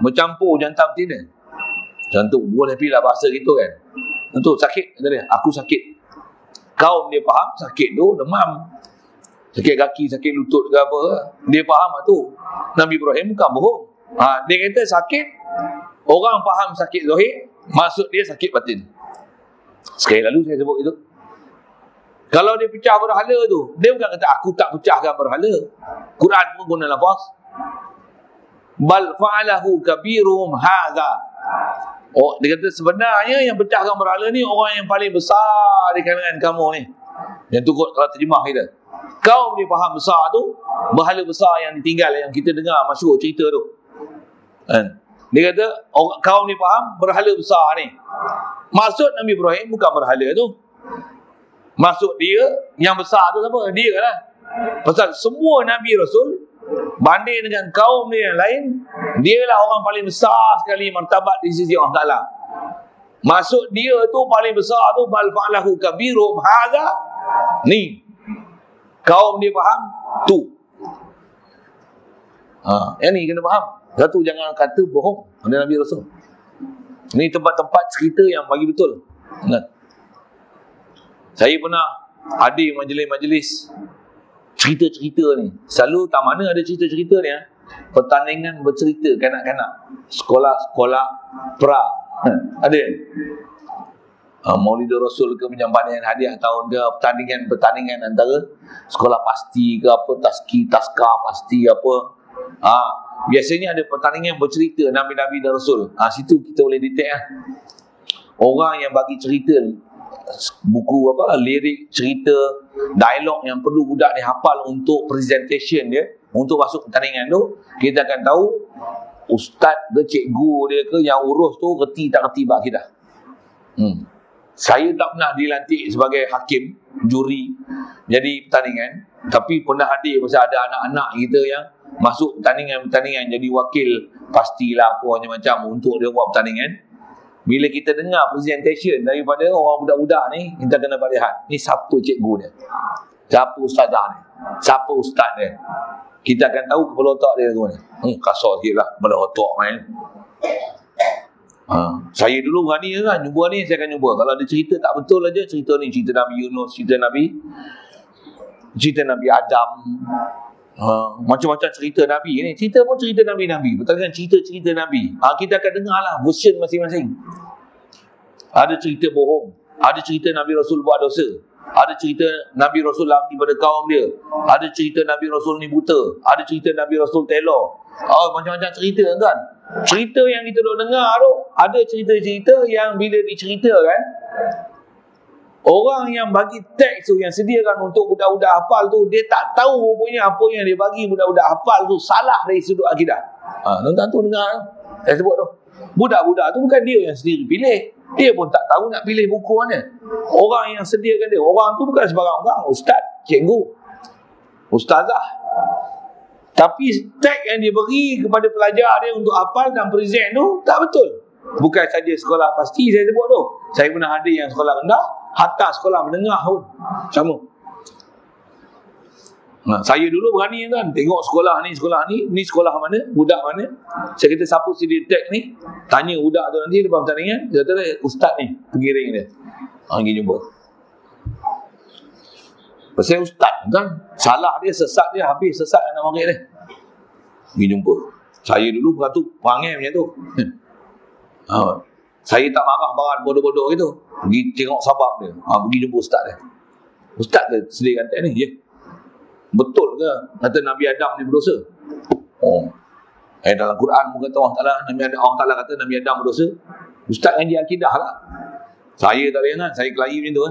bercampur jantan betina. Macam tu, boleh pilih bahasa gitu kan. Tentu sakit, kata dia, aku sakit. Kaum dia faham sakit tu demam, sakit kaki, sakit lutut ke apa. Dia faham tu. Nabi Ibrahim bukan bohong. Dia kata sakit, orang faham sakit zahir, maksud dia sakit batin. Sekali lalu saya sebut itu. Kalau dia pecah berhala tu, dia bukan kata aku tak pecahkan berhala. Quran pun guna lafaz bal fa'alahu kabiruhum hadza. Dia kata sebenarnya yang pecahkan berhala ni orang yang paling besar di kalangan kamu ni. Yang tu kalau terjemah kita. Kau ni faham besar tu, berhala besar yang ditinggal, yang kita dengar masyhur cerita tu. Dia kata kau ni faham berhala besar ni. Maksud Nabi Ibrahim bukan berhala tu. Maksud dia yang besar tu apa? Dia lah. Pasal semua Nabi Rasul banding dengan kaum dia yang lain, dia lah orang paling besar sekali martabat di sisi Allah Ta'ala. Maksud dia tu paling besar tu bal fa'alahu kabirum hadza ni. Kaum dia faham, tu. Yang ni kena faham. Satu, jangan kata bohong pada Nabi Rasul. Ni tempat-tempat cerita yang bagi betul. Ingat. Saya pernah hadir majlis-majlis cerita-cerita ni. Selalu tak mana ada cerita-cerita ni. Pertandingan bercerita kanak-kanak. Sekolah-sekolah pra. Ada kan? Maulidul Rasul ke, penyampaian hadiah tahun ke, pertandingan antara sekolah pasti ke apa, taskar pasti apa. Biasanya ada pertandingan bercerita Nabi-Nabi dan Rasul. Situ kita boleh detect orang yang bagi cerita, buku apa, lirik, cerita, dialog yang perlu budak dia hafal untuk presentation dia, untuk masuk pertandingan tu. Kita akan tahu ustaz ke cikgu dia ke yang urus tu reti tak reti bab akidah. Saya tak pernah dilantik sebagai hakim, juri jadi pertandingan, tapi pernah hadir pasal ada anak-anak kita yang masuk pertandingan jadi wakil pastilah apa macam-macam untuk dia buat pertandingan. Bila kita dengar presentation daripada orang budak-budak ni, kita kena lihat ni siapa cikgu dia, siapa ustazah dia, siapa ustaz dia. Kita akan tahu kepala otak dia tu mana. Kasar sikit lah, kepala otak main. Saya dulu berani kan, jumpa ni saya akan jumpa. Kalau ada cerita tak betul aja, cerita ni, cerita Nabi Yunus, cerita Nabi Adam, macam-macam cerita Nabi ni. Cerita pun cerita Nabi-Nabi, pertanyaan cerita-cerita Nabi. Kita akan dengar lah version masing-masing. Ada cerita bohong, ada cerita Nabi Rasul buat dosa, ada cerita Nabi Rasul lari pada kaum dia, ada cerita Nabi Rasul ni buta, ada cerita Nabi Rasul telor. Macam-macam cerita kan. Cerita yang kita duk dengar tu, ada cerita-cerita yang bila diceritakan, orang yang bagi teks tu, yang sediakan untuk budak-budak hafal tu, dia tak tahu rupanya apa yang dia bagi budak-budak hafal tu salah dari sudut akidah. Tuan-tuan tu dengar saya sebut tu. Budak-budak tu bukan dia yang sendiri pilih. Dia pun tak tahu nak pilih buku mana. Orang yang sediakan dia, orang tu bukan sebarang orang. Ustaz, cikgu, ustazah. Tapi teks yang dia beri kepada pelajar dia untuk hafal dan present tu tak betul. Bukan saja sekolah pasti saya sebut tu. Saya pernah ada yang sekolah rendah, hatta sekolah menengah pun sama. Saya dulu berani kan, tengok sekolah ni sekolah mana, budak mana. Saya kata siapa sedia teks ni, tanya budak tu nanti lepas pertandingan. Dia kata ustaz ni pengiring dia. Pergi jumpa. Pasal ustaz kan, salah dia, sesat dia, habis sesat anak murid dia. Pergi jumpa. Saya dulu beratuk perangai macam tu. Saya tak marah barat bodoh-bodoh gitu. Pergi tengok sabab dia. Pergi jumpa ustaz dia. Ustaz ke sediakan teks ni? Ya. Betul ke kata Nabi Adam ni berdosa? Dalam Quran pun kata Allah Ta'ala kata Nabi Adam berdosa. Ustaz ngaji akidah lah. Saya tak boleh ingat, saya kelahi macam tu.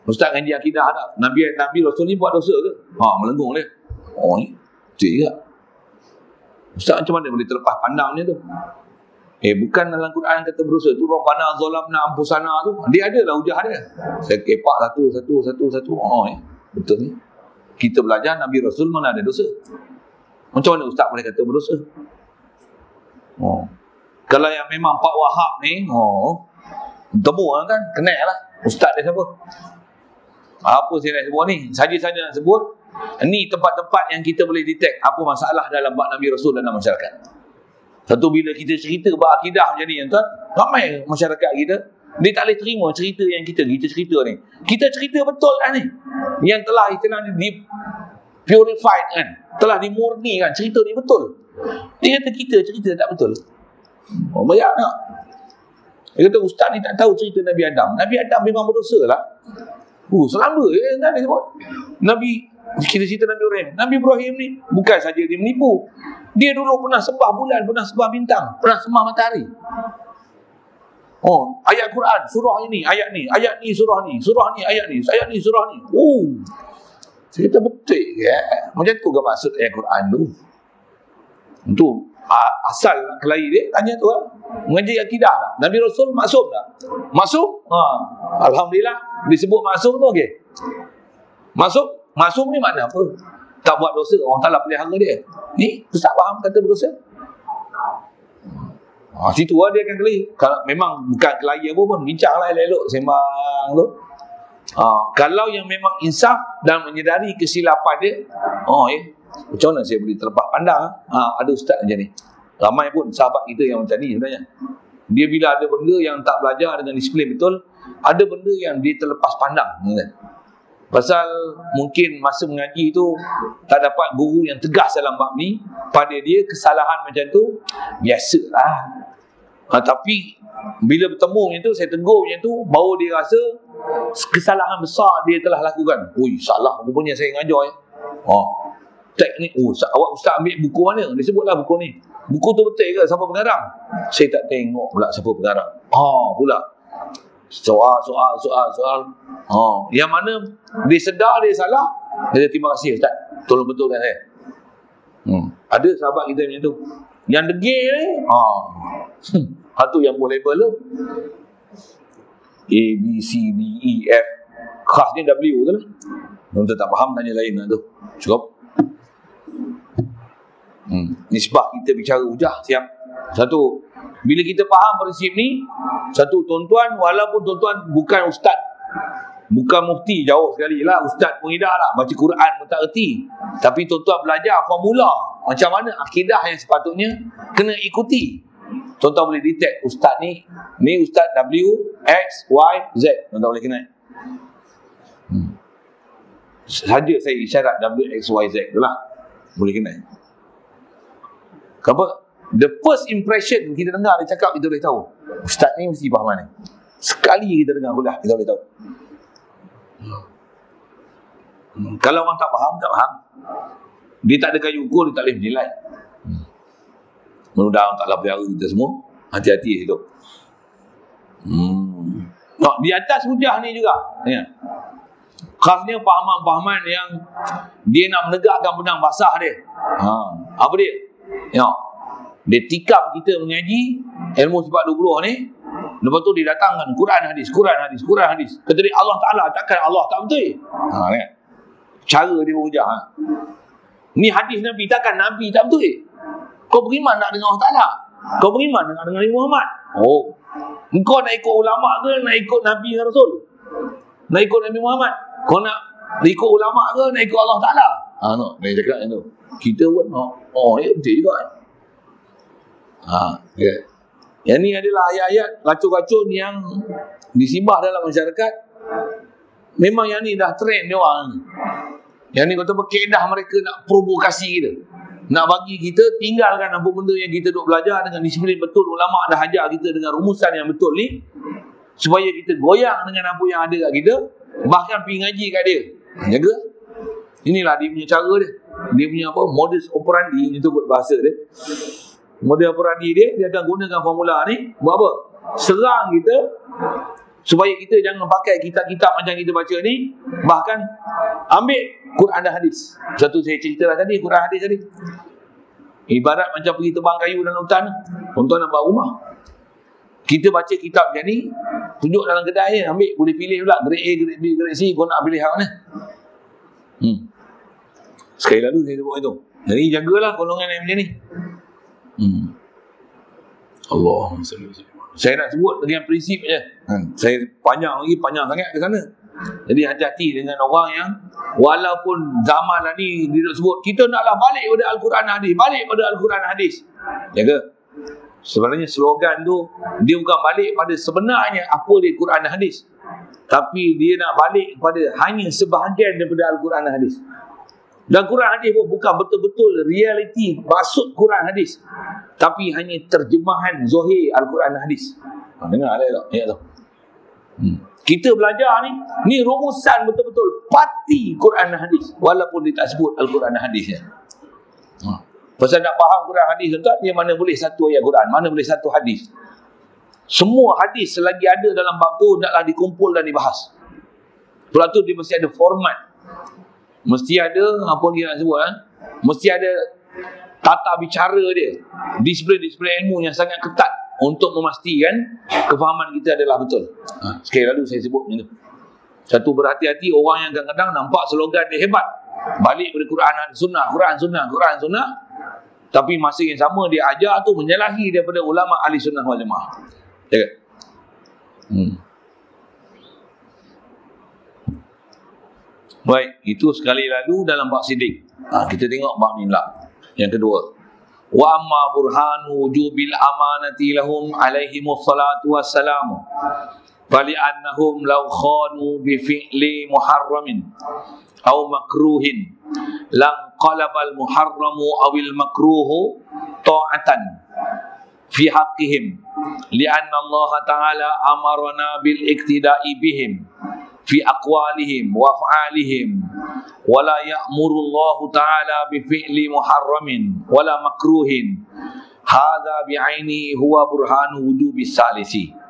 Ustaz ngaji akidah tak? Nabi Rasul ni buat dosa ke? Melenggung dia. Ni cik ke? Ustaz macam mana boleh terlepas pandang dia tu? Bukan dalam Quran kata berdosa tu Rabbana zalamna anfusana tu. Dia ada lah hujah dia. Saya kepak satu. Betul ni. Kita belajar Nabi Rasul mana ada dosa. Macam mana ustaz boleh kata berdosa? Kalau yang memang Pak Wahab ni, temu kan, kenal lah ustaz dia siapa. Apa saya nak sebut ni? Saja-saja nak sebut, ni tempat-tempat yang kita boleh detect apa masalah dalam bab Nabi Rasul dalam masyarakat. Satu, bila kita cerita bab akidah macam ni, tuan, ramai masyarakat kita dia tak boleh terima cerita yang kita cerita ni. Kita cerita betul kan ni, yang telah istilahnya di purified kan, telah dimurnikan, cerita ni betul. Dia kata kita cerita tak betul. Banyak tak? Dia kata ustaz ni tak tahu cerita Nabi Adam. Nabi Adam memang berdosa lah. Selama kan dia sebut kita cerita Nabi Ibrahim. Nabi Ibrahim ni bukan saja dia menipu, dia dulu pernah sembah bulan, pernah sembah bintang, pernah sembah matahari. Ayat Quran, surah ini, ayat ni, surah ni, ayat ni, surah ni. Saya kata betul ya. Macam tu ke maksud ayat Quran tu? Itu asal kelahi dia, tanya tu lah. Mengaji akidah tak? Nabi Rasul maksum tak? Maksum? Alhamdulillah, disebut maksum tu okey. Maksum ni makna apa? Tak buat dosa, orang Ta'ala pelihara dia. Ni, ustaz faham kata berdosa? Situ lah dia akan kelahi. Kalau memang bukan kelahi apa pun, bincanglah elok-elok sembang tu. Kalau yang memang insaf dan menyedari kesilapan dia, macam mana saya boleh terlepas pandang? Ada ustaz macam ni. Ramai pun sahabat kita yang macam ni sebenarnya. Dia bila ada benda yang tak belajar dengan disiplin betul, ada benda yang dia terlepas pandang. Pasal mungkin masa mengaji tu tak dapat guru yang tegas dalam bab ni. Pada dia kesalahan macam tu biasalah. Tapi bila bertemu macam tu, saya tegur macam tu, baru dia rasa kesalahan besar dia telah lakukan. Ui, salah rupanya saya ngajar ya. Teknik, awak ustaz ambil buku mana? Dia sebutlah buku ni. Buku tu betul ke? Siapa pengarang? Saya tak tengok pula siapa pengarang. Pula. Soal. Yang mana dia sedar dia salah, dia terima kasih ustaz, tolong betulkan saya. Ada sahabat kita macam tu. Yang degil ni, satu yang boleh label tu A, B, C, D, E, F, khasnya W tu lah. Tuan-tuan tak faham, tanya lain lah tu. Cukup. Nisbah kita bicara hujah siap. Satu, bila kita faham prinsip ni, satu, tuan-tuan, walaupun tuan-tuan bukan ustaz, bukan mufti, jauh sekali lah, ustaz pun tidak lah, baca Quran pun tak erti, tapi tuan-tuan belajar formula macam mana akidah yang sepatutnya kena ikuti. Tuan-tuan boleh detect ustaz ni ustaz W, X, Y, Z, tuan-tuan boleh kenal. Saja saya isyarat W, X, Y, Z tu lah, boleh kenal. Kenapa? The first impression kita dengar dia cakap, kita boleh tahu ustaz ni mesti faham ni. Sekali kita dengar kuliah, kita boleh tahu. Kalau orang tak faham, dia tak ada kayu ukur, dia tak boleh menilai. Mudah-mudahan taklah pelihara kita semua hati-hati hidup. Di atas hujah ni juga ya. Khasnya pahaman-pahaman yang dia nak menegakkan benang basah dia. Apa dia? Dia tikam kita mengaji ilmu sifat 20 ni. Lepas tu dia datangkan Quran hadis. Kata dia Allah Ta'ala, takkan Allah tak betul? Kan? Cara dia berhujah. Ni hadis Nabi, takkan Nabi tak betul? Kau beriman nak dengan Allah Ta'ala? Kau beriman dengan Nabi Muhammad? Kau nak ikut ulama ke nak ikut Nabi dan Rasul? Nak ikut Nabi Muhammad? Kau nak ikut ulama ke nak ikut Allah Ta'ala? Dia cakap macam tu. Kita pun ya betul juga. Yang ni adalah ayat-ayat racun-racun yang disimbah dalam masyarakat. Memang yang ni dah trend dia orang. Yang ni kata berkeedah mereka nak provokasi kita, nak bagi kita tinggalkan apa benda yang kita duk belajar dengan disiplin betul. Ulama dah ajar kita dengan rumusan yang betul ni, supaya kita goyang dengan apa yang ada kat kita, bahkan pergi ngaji kat dia. Jaga. Inilah dia punya cara dia. Dia punya apa? Modus operandi, itu bahasa dia. Model operandi dia akan gunakan formula ni buat apa? Serang kita supaya kita jangan pakai kitab-kitab macam kita baca ni, bahkan ambil Quran dan hadis. Satu saya cerita lah tadi, Quran hadis tadi. Ibarat macam pergi tebang kayu dalam hutan. Tuan-tuan nak buat rumah. Kita baca kitab macam ni, tunjuk dalam kedai, ambil, boleh pilih pula grade A, grade B, grade C, kau nak pilih hak mana. Sekali lalu saya sebut itu. Jadi jagalah golongan yang macam ni. Allahumma salli wa sallim. Saya nak sebut dengan prinsip je. Saya panjang sangat ke sana. Jadi hati-hati dengan orang yang walaupun zaman ni dia nak sebut kita naklah balik pada Al-Quran hadis, balik pada Al-Quran hadis. Jaga. Sebenarnya slogan tu dia bukan balik pada sebenarnya apa dia Quran dan hadis, tapi dia nak balik kepada hanya sebahagian daripada Al-Quran dan hadis. Dan Quran hadis pun bukan betul-betul realiti maksud Quran hadis, tapi hanya terjemahan zahir Al-Quran dan hadis. Dengar ayat tu. Kita belajar ni rumusan betul-betul pati Quran dan hadis, walaupun dia tak sebut Al-Quran dan hadisnya. Pasal nak faham Quran hadis tuan, dia mana boleh satu ayat Quran, mana boleh satu hadis. Semua hadis selagi ada dalam bab tu hendaklah dikumpul dan dibahas. Pula tu dia mesti ada format. Mesti ada apa dia nak sebut, mesti ada tata bicara dia, disiplin ilmu yang sangat ketat untuk memastikan kefahaman kita adalah betul. Sekali lalu saya sebut macam tu. Satu, berhati-hati orang yang kadang-kadang nampak slogan dia hebat, balik pada Quran dan Sunnah, Quran Sunnah, tapi masa yang sama dia ajar tu menyalahi daripada ulama ahli sunnah wal jamaah. Jaga. Baik, itu sekali lalu dalam bab sidik. Kita tengok bab ni lah. Yang kedua. Wa amma burhanu wujubil amanati lahum alaihimus salatu wassalamu. Fali'annahum law khanu bi fi'li muharramin aw makruhin lam qalabal muharramu awil makruhu ta'atan fi haqqihim li'anna Allah ta'ala amarna bil iktida'i bihim fi aqwalihim wa af'alihim wa la ya'muru Allah ta'ala bi fi'li muharramin wa la makruhin hadha bi'aini huwa burhanu wujubis salisi.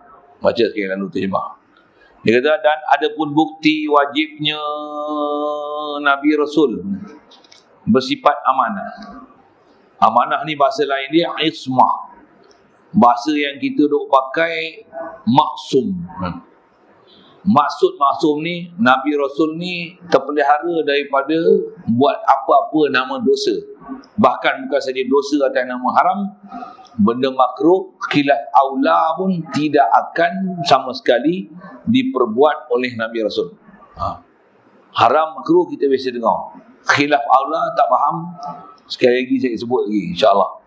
Baca sekali lalu terjemah. Dia kata, dan ada pun bukti wajibnya Nabi Rasul bersifat amanah. Amanah ni bahasa lain dia ismah. Bahasa yang kita duk pakai maksum. Maksum ni Nabi Rasul ni terpelihara daripada buat apa-apa nama dosa. Bahkan bukan saja dosa atas nama haram, benda makruh, khilaf aula pun tidak akan sama sekali diperbuat oleh Nabi Rasul. Haram makruh kita biasa dengar. Khilaf aula tak faham, sekali lagi saya sebut lagi insya-Allah.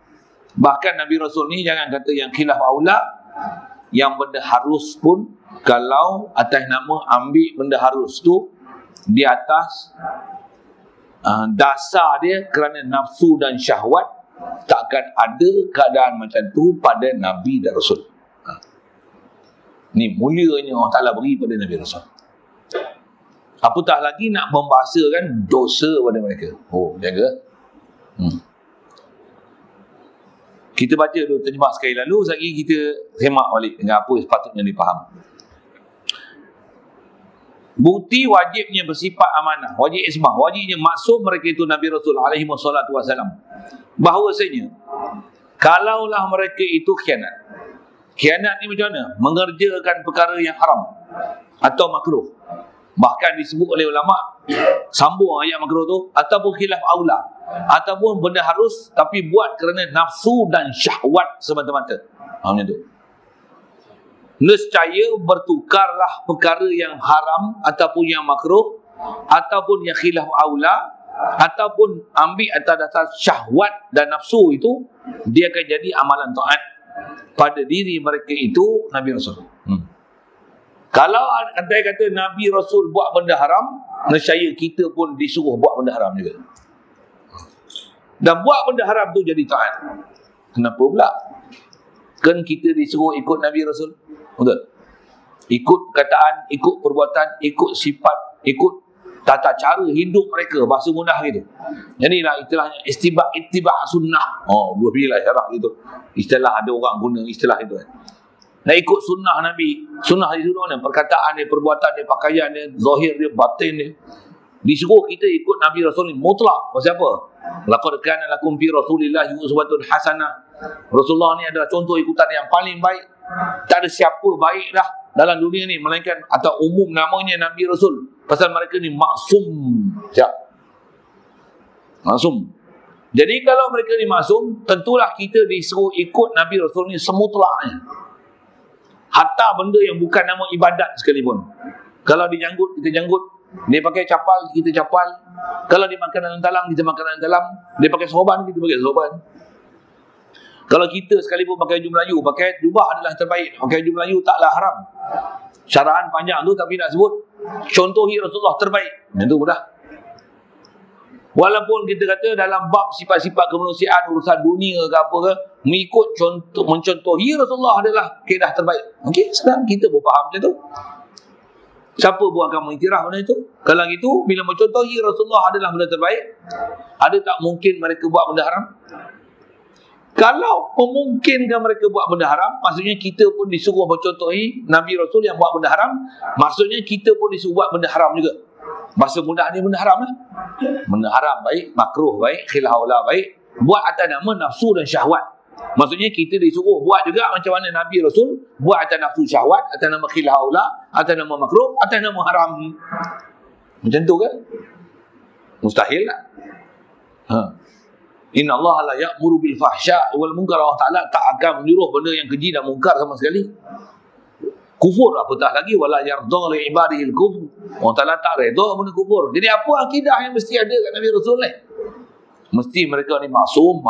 Bahkan Nabi Rasul ni jangan kata yang khilaf aula, yang benda harus pun kalau atas nama ambil benda harus tu di atas dasar dia kerana nafsu dan syahwat, takkan ada keadaan macam tu pada Nabi dan Rasul. Ni mulianya Allah Ta'ala beri pada Nabi Rasul. Apatah lagi nak membahasakan dosa pada mereka. Oh, jaga. Kita baca dulu terjemah sekali lalu, sekali kita semak balik dengan apa sepatutnya dipaham. Bukti wajibnya bersifat amanah, wajib ismah, wajibnya maksum mereka itu Nabi Rasul alaihi wassalatu wassalam. Bahawasanya kalaulah mereka itu khianat. Khianat ni macam mana? Mengerjakan perkara yang haram atau makruh. Bahkan disebut oleh ulama, sambung ayat makruh tu, ataupun khilaf aula, ataupun benda harus tapi buat kerana nafsu dan syahwat semata-mata. Macam tu. Nescaya bertukarlah perkara yang haram ataupun yang makruh ataupun yang khilaf aula ataupun ambil atas dasar syahwat dan nafsu itu, dia akan jadi amalan taat pada diri mereka itu Nabi Rasul. Kalau andai kata Nabi Rasul buat benda haram, nescaya kita pun disuruh buat benda haram juga. Dan buat benda haram tu jadi taat. Kenapa pula? Kan kita disuruh ikut Nabi Rasul. Betul? Ikut perkataan, ikut perbuatan, ikut sifat, ikut tata cara hidup mereka, bahasa mudah gitu. Jadi lah istilahnya ittiba' sunnah. Oh, dua bila syarah gitu. Istilah ada orang guna istilah itu. Nak ikut sunnah Nabi. Sunnah di situ mana? Perkataan dia, perbuatan dia, pakaian dia, zahir dia, batin dia. Disuruh kita ikut Nabi Rasul ni mutlak. Pasal apa? Laqad kana lakum fi Rasulillahi uswatun hasanah. Rasulullah ni adalah contoh ikutan yang paling baik. Tak ada siapa baik dah dalam dunia ni melainkan atau umum namanya Nabi Rasul. Pasal mereka ni maksum. Siap? Maksum. Jadi kalau mereka ni maksum, tentulah kita disuruh ikut Nabi Rasul ni semutlaknya. Hatta benda yang bukan nama ibadat sekalipun. Kalau dia janggut, kita janggut. Dia pakai capal, kita capal. Kalau dia makan dalam talam, kita makan dalam talam. Dia pakai sorban, kita pakai sorban. Kalau kita sekalipun pakai baju Melayu, pakai jubah adalah terbaik. Pakai baju Melayu taklah haram. Syarahan panjang tu tapi nak sebut contohi Rasulullah terbaik. Itu mudah. Walaupun kita kata dalam bab sifat-sifat kemanusiaan, urusan dunia ke apa ke, mengikut contoh, mencontohi Rasulullah adalah kaedah terbaik. Okey, sedang kita pun faham macam tu. Siapa pun akan mengiktiraf benda itu. Kalau gitu, bila mencontohi Rasulullah adalah benda terbaik, ada tak mungkin mereka buat benda haram? Kalau memungkinkan mereka buat benda haram, maksudnya kita pun disuruh mencontohi Nabi Rasul yang buat benda haram, maksudnya kita pun disuruh buat benda haram juga. Bahasa mudah ni benda haram lah. Benda haram baik, makruh baik, khilaf aula baik, buat atas nama nafsu dan syahwat. Maksudnya kita disuruh buat juga macam mana Nabi Rasul buat atas nafsu syahwat, atas nama khilaf aula, atas nama makruh, atas nama haram. Macam tu kan? Mustahil lah. Inna Allah la ya'muru bil fahsya' wal munkar. Allah Ta'ala tak akan menyuruh benda yang keji dan mungkar sama sekali. Kufur apatah lagi wala yarda li ibadihil kufur. Allah Taala tak redha benda kufur. Jadi apa akidah yang mesti ada kat Nabi Rasul ni? Mesti mereka ni maksum.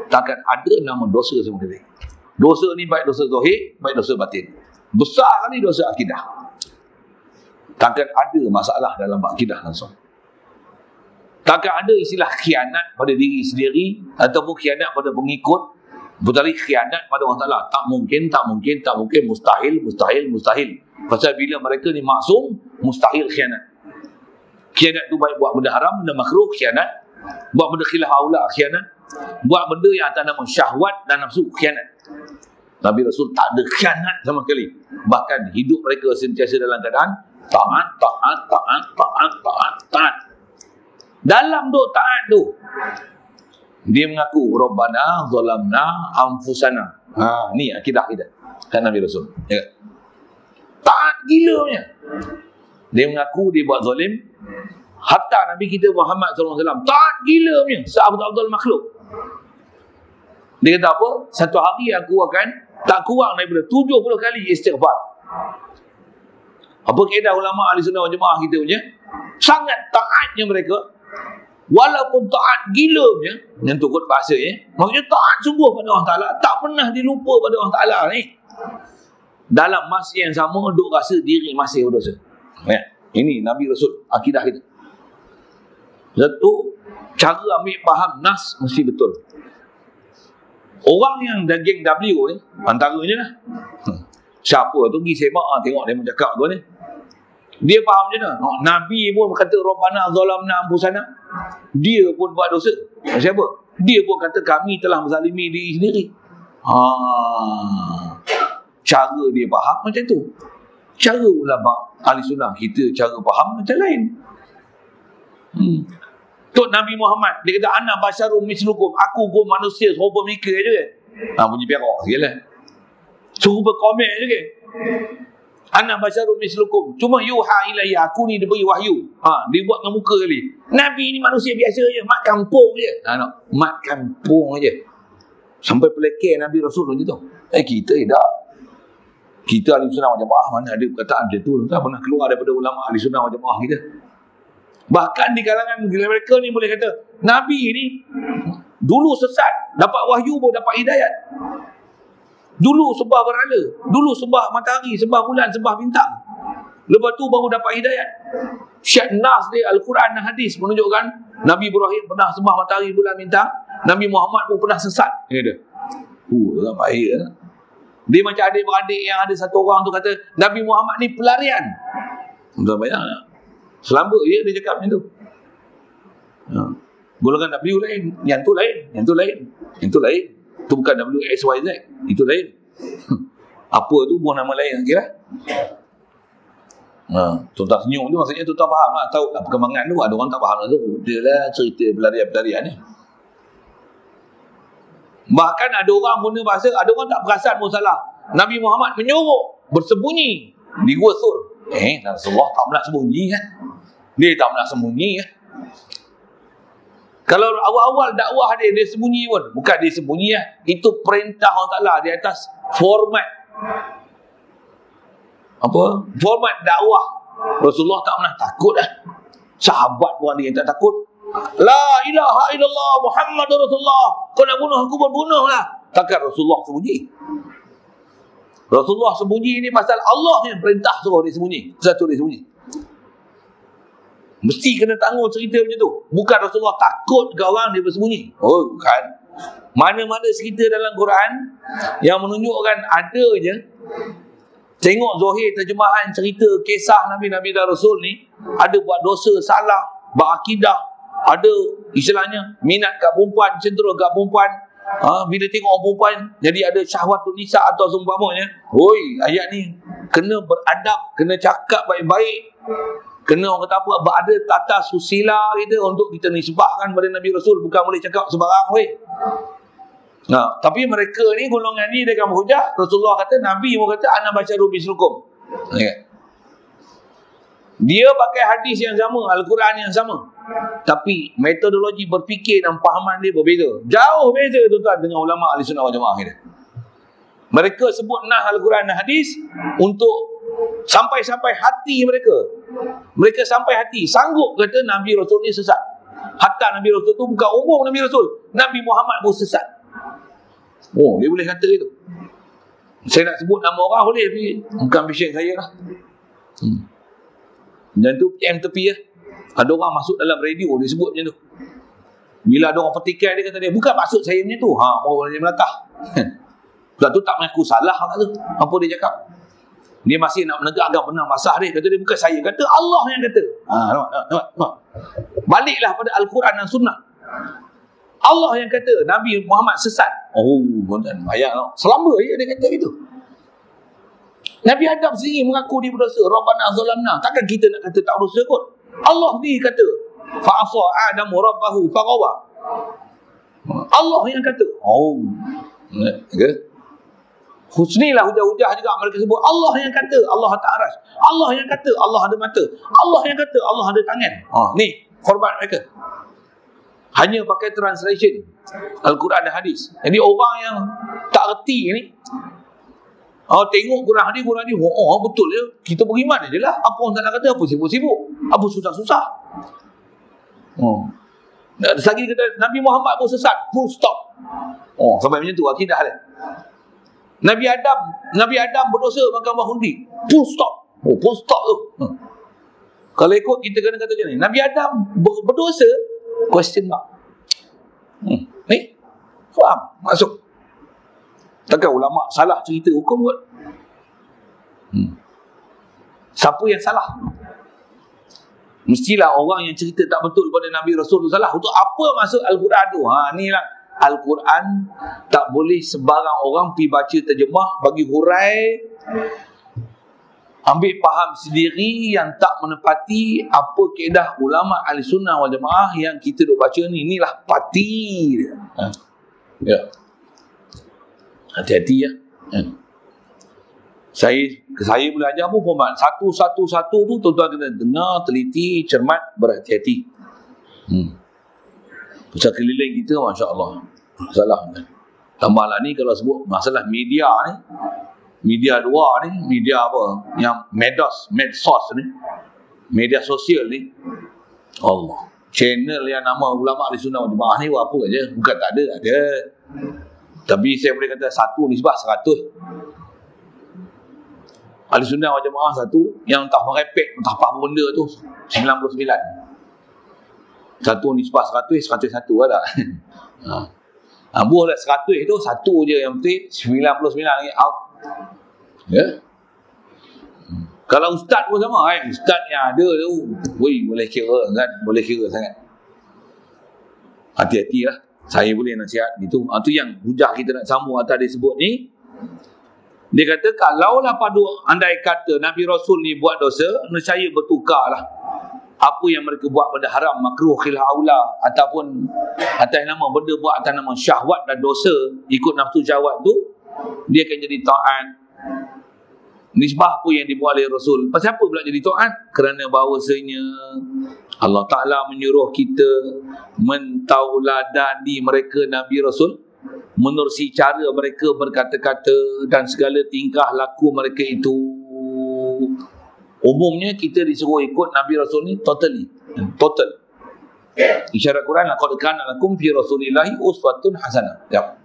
Takkan ada nama dosa sama sekali. Dosa ni baik dosa zahir, baik dosa batin. Besar kali dosa akidah. Takkan ada masalah dalam akidah langsung. Takkan ada istilah khianat pada diri sendiri ataupun khianat pada pengikut. Bertali khianat pada Allah Ta'ala. Tak mungkin, mustahil. Pasal bila mereka ni maksum, mustahil khianat. Khianat tu baik buat benda haram, benda makruh, khianat. Buat benda khilaf aula, khianat. Buat benda yang atas nama syahwat dan nafsu, khianat. Nabi Rasul tak ada khianat sama sekali. Bahkan hidup mereka sentiasa dalam keadaan taat. Dalam doa taat tu, dia mengaku Rabbana zalamna anfusana. Ni akidah kita kan Nabi Rasul. Ya. Taat gila punya. Dia mengaku dia buat zalim. Hatta Nabi kita Muhammad SAW taat gila punya. Seabdul makhluk. Dia kata apa? Satu hari aku akan tak kurang daripada 70 kali istighfar. Apa kaedah ulama ahli sunnah wal jamaah kita punya? Sangat taatnya mereka. Walaupun taat gila punya, yang tu kot bahasanya, maksudnya taat sungguh pada Allah Ta'ala, tak pernah dilupa pada Allah Ta'ala ni. Dalam masa yang sama, duk rasa diri masih berdosa. Ya. Ini Nabi Rasul, akidah kita. Satu, cara ambil faham nas mesti betul. Orang yang daging W ni, antaranya lah. Siapa tu pergi semak, tengok dia bercakap tu ni. Dia faham je dah. Nabi pun kata Rabbana zalamna anfusana. Dia pun buat dosa. Siapa? Dia pun kata kami telah menzalimi diri sendiri. Cara dia faham macam tu. Cara ulama ahli sunnah kita cara faham macam lain. Tok Nabi Muhammad dia kata ana basyarum mislukum, aku pun manusia serupa mereka je. Bunyi perak sikitlah. Serupa komen je ke? Ana basyarum mislukum, cuma yuha ilayya, aku ni diberi wahyu. Dia buat dengan muka kali. Nabi ni manusia biasa je, mat kampung je. Mat kampung je. Sampai pelekeh Nabi Rasul macam tu. Kita tak. Kita ahli sunnah wal jamaah mana ada perkataan macam tu, tak pernah keluar daripada ulama ahli sunnah wal jamaah kita. Bahkan di kalangan mereka ni boleh kata Nabi ni dulu sesat, dapat wahyu pun dapat hidayat. Dulu sembah berhala, dulu sembah matahari, sembah bulan, sembah bintang. Lepas tu baru dapat hidayat. Syed Nas dia Al-Quran dan hadis menunjukkan Nabi Ibrahim pernah sembah matahari, bulan, bintang. Nabi Muhammad pun pernah sesat. Dia tak baik. Dia macam adik-beradik yang ada satu orang tu kata Nabi Muhammad ni pelarian. Tak banyak. Selamba dia cakap macam tu. Golongan W lain, yang tu lain, yang tu lain, yang tu lain. Itu bukan WXYZ, itu lain. Apa tu buah nama lain kira. Tuan-tuan senyum tu maksudnya tuan-tuan faham lah, tahu lah perkembangan tu. Ada orang tak faham lah tu. Dia lah cerita pelarian-pelarian ni. Bahkan ada orang guna bahasa, ada orang tak perasan pun salah. Nabi Muhammad menyuruh bersembunyi di Gua Thur. Rasulullah tak pernah sembunyi kan? Dia tak pernah sembunyi kan? Kalau awal-awal dakwah dia sembunyi pun. Bukan dia sembunyi lah. Itu perintah Allah Ta'ala di atas format. Apa? Format dakwah. Rasulullah tak pernah takut lah. Sahabat pun ada yang tak takut. La ilaha illallah Muhammadur Rasulullah. Kau nak bunuh aku pun bunuh lah. Takkan Rasulullah sembunyi. Rasulullah sembunyi ni pasal Allah yang perintah suruh dia sembunyi. Satu dia sembunyi. Mesti kena tanggung cerita macam tu. Bukan Rasulullah takut ke orang dia bersembunyi. Bukan. Mana-mana cerita dalam Quran yang menunjukkan ada je. Tengok Zohir terjemahan cerita kisah Nabi-Nabi dan Rasul ni. Ada buat dosa, salah, berakidah. Ada istilahnya minat kat perempuan, cenderung kat perempuan. Bila tengok orang perempuan jadi ada syahwatun nisa atau seumpamanya. Ayat ni kena beradab, kena cakap baik-baik. Kena orang kata apa, ada tata susila kita untuk kita nisbahkan pada Nabi Rasul. Bukan boleh cakap sebarang. Tapi mereka ni, golongan ni dia akan berhujah. Rasulullah kata, Nabi pun kata ana basyarum mislukum. Dia pakai hadis yang sama, Al-Quran yang sama. Tapi metodologi berfikir dan pahaman dia berbeza. Jauh beza tuan-tuan dengan ulama ahli sunnah wal jamaah kita. Mereka sebut nah Al-Quran dan hadis untuk sampai-sampai hati mereka. Mereka sampai hati. Sanggup kata Nabi Rasul ni sesat. Hatta Nabi Rasul tu bukan umum Nabi Rasul. Nabi Muhammad pun sesat. Oh, dia boleh kata itu. Saya nak sebut nama orang boleh, tapi bukan passion saya lah. Dan tu PM tepi lah. Ada orang masuk dalam radio, dia sebut macam tu. Bila ada orang petikai, dia kata dia, bukan maksud saya macam tu. Baru dia melatah. Sebab tu tak mengaku salah kat tu. Apa dia cakap? Dia masih nak menegakkan benar masalah dia. Kata dia, bukan saya kata, Allah yang kata. Nampak. Baliklah pada Al-Quran dan Sunnah. Allah yang kata, Nabi Muhammad sesat. Oh, tuan-tuan, bayang tau. Selama je dia kata itu. Nabi Adam sendiri mengaku dia berdosa. Rabbana zalamna. Takkan kita nak kata tak berdosa kot? Allah sendiri kata, fa'asa Adamu rabbahu faghawa. Allah yang kata. Oh. Okay. Husnilah hujah-hujah juga mereka sebut. Allah yang kata, Allah atas aras. Allah yang kata, Allah ada mata. Allah yang kata, Allah ada tangan. Ni korban mereka. Hanya pakai translation Al-Quran dan hadis. Jadi orang yang tak erti ni, tengok Quran hadis, betul je. Kita beriman je lah. Apa orang tak nak kata, apa sibuk-sibuk, apa susah-susah. Lagi kata Nabi Muhammad pun sesat, full stop. Sampai macam tu akidah dia. Nabi Adam berdosa makan buah undi, full stop. Full stop tu. Kalau ikut kita kena kata macam ni, Nabi Adam berdosa, question mark. Ni faham? Masuk. Takkan ulama salah cerita hukum kot? Siapa yang salah? Mestilah orang yang cerita tak betul pada Nabi Rasul tu salah. Untuk apa masuk Al-Quran tu? Inilah Al-Quran tak boleh sebarang orang pergi baca terjemah, bagi hurai, ambil faham sendiri yang tak menepati apa kaedah ulama ahli sunnah wal jamaah yang kita duk baca ni. Inilah pati dia. Ya. Hati-hati ya. Saya belajar pun format satu-satu tu tuan-tuan kena dengar, teliti, cermat, berhati-hati. Pusat keliling kita, Masya Allah, salah kan. Tambahlah ni kalau sebut masalah media ni, media luar ni, media apa yang medsos ni, media sosial ni, Allah, channel yang nama ulama ahli sunnah wal jamaah ni apa aja, bukan tak ada. Tapi saya boleh kata 1 nisbah 100. Ahli sunnah wal jamaah 1, yang entah merepek, entah apa benda tu 99. 1 nisbah 100, 101 ada. Buahlah 100 tu 1 je yang penting, 99 lagi out. Ya. Kalau ustaz pun sama, ustaz yang ada tu, boleh kira kan, boleh kira sangat. Hati-hatilah. Saya boleh nasihat gitu. Itu yang hujah kita nak sambung atas dia sebut ni. Dia kata kalaulah padu andai kata Nabi Rasul ni buat dosa, nescaya bertukarlah apa yang mereka buat benda haram, makruh, khilaf aula, ataupun atas nama benda buat atas nama syahwat dan dosa, ikut nafsu syahwat tu, dia akan jadi taat. Nisbah apa yang dibuat oleh Rasul. Pasal apa pula jadi taat? Kerana bahawasanya Allah Ta'ala menyuruh kita mentauladani mereka Nabi Rasul, menerusi cara mereka berkata-kata dan segala tingkah laku mereka itu. Umumnya kita disuruh ikut Nabi Rasul ni totally, total. Isyarat Quran, laqad kana lakum fi Rasulillahi uswatun hasanah. Ya.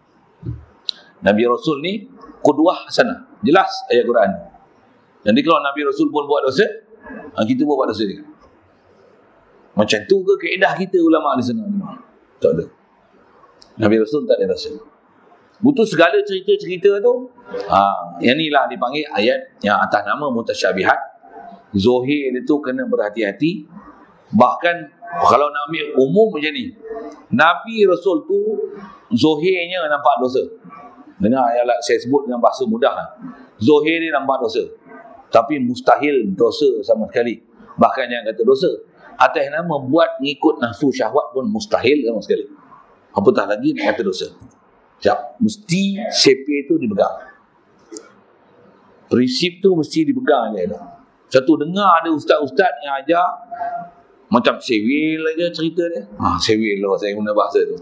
Nabi Rasul ni qudwah hasanah. Jelas ayat Quran. Jadi kalau Nabi Rasul pun buat dosa, kita pun buat dosa juga. Macam tu ke kaedah kita ulama ahli sunnah? Tak ada. Nabi Rasul tak ada dosa. Butuh segala cerita-cerita tu. Yang inilah dipanggil ayat yang atas nama mutasyabihat. Zohir itu kena berhati-hati. Bahkan kalau nak ambil umum macam ni, Nabi Rasul tu zohirnya nampak dosa. Dengar ayat saya sebut dengan bahasa mudah. Zohir dia nampak dosa, tapi mustahil dosa sama sekali. Bahkan yang kata dosa atas nama buat ngikut nafsu syahwat pun mustahil sama sekali. Apatah lagi nak kata dosa. Siap, mesti sepe tu dipegang. Prinsip tu mesti dipegang dia tu. Satu dengar ada ustaz-ustaz yang ajar macam sewil aja cerita dia. Sewil lah saya guna bahasa tu.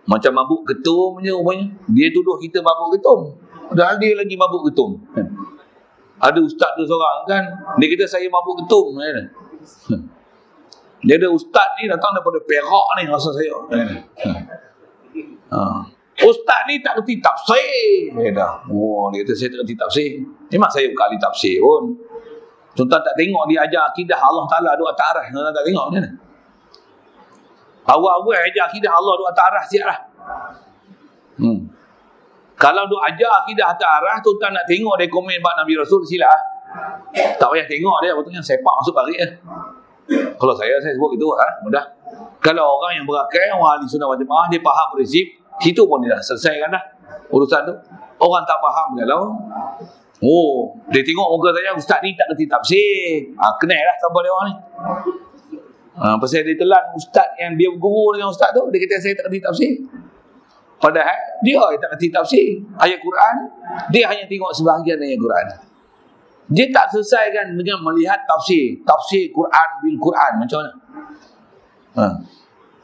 Macam mabuk ketum je rupanya. Dia tuduh kita mabuk ketum. Padahal dia lagi mabuk ketum. Ada ustaz tu seorang kan, dia kata saya mabuk ketum. Dia ada ustaz ni datang daripada Perak ni rasa saya. Ustaz ni tak kerti tafsir. Dia kata saya tak kerti tafsir. Memang saya bukan ahli tafsir pun. Tuan-tuan tak tengok dia ajar akidah Allah Ta'ala duk atas arah. Tuan-tuan tak tengok ni. Awal-awal ajar akidah Allah duk atas arah siap lah. Kalau duk ajar akidah atas arah, tuan-tuan nak tengok dia komen bab Nabi Rasul, sila. Tak payah tengok dia, betulnya sepak masuk parit lah. Kalau saya sebut itu, mudah. Kalau orang yang berakai, orang ahli sunnah wal jamaah, dia faham prinsip, situ pun dia dah selesaikan dah urusan tu. Orang tak faham kalau, dia tengok muka saya, ustaz ni tak kerti tafsir. Kenal lah sabar dia orang ni. Pasal dia telan ustaz yang dia berguru dengan ustaz tu, dia kata saya tak kerti tafsir. Padahal dia tak kerti tafsir ayat Quran, dia hanya tengok sebahagian ayat Quran. Dia tak selesaikan dengan melihat tafsir Quran bil Quran macam mana.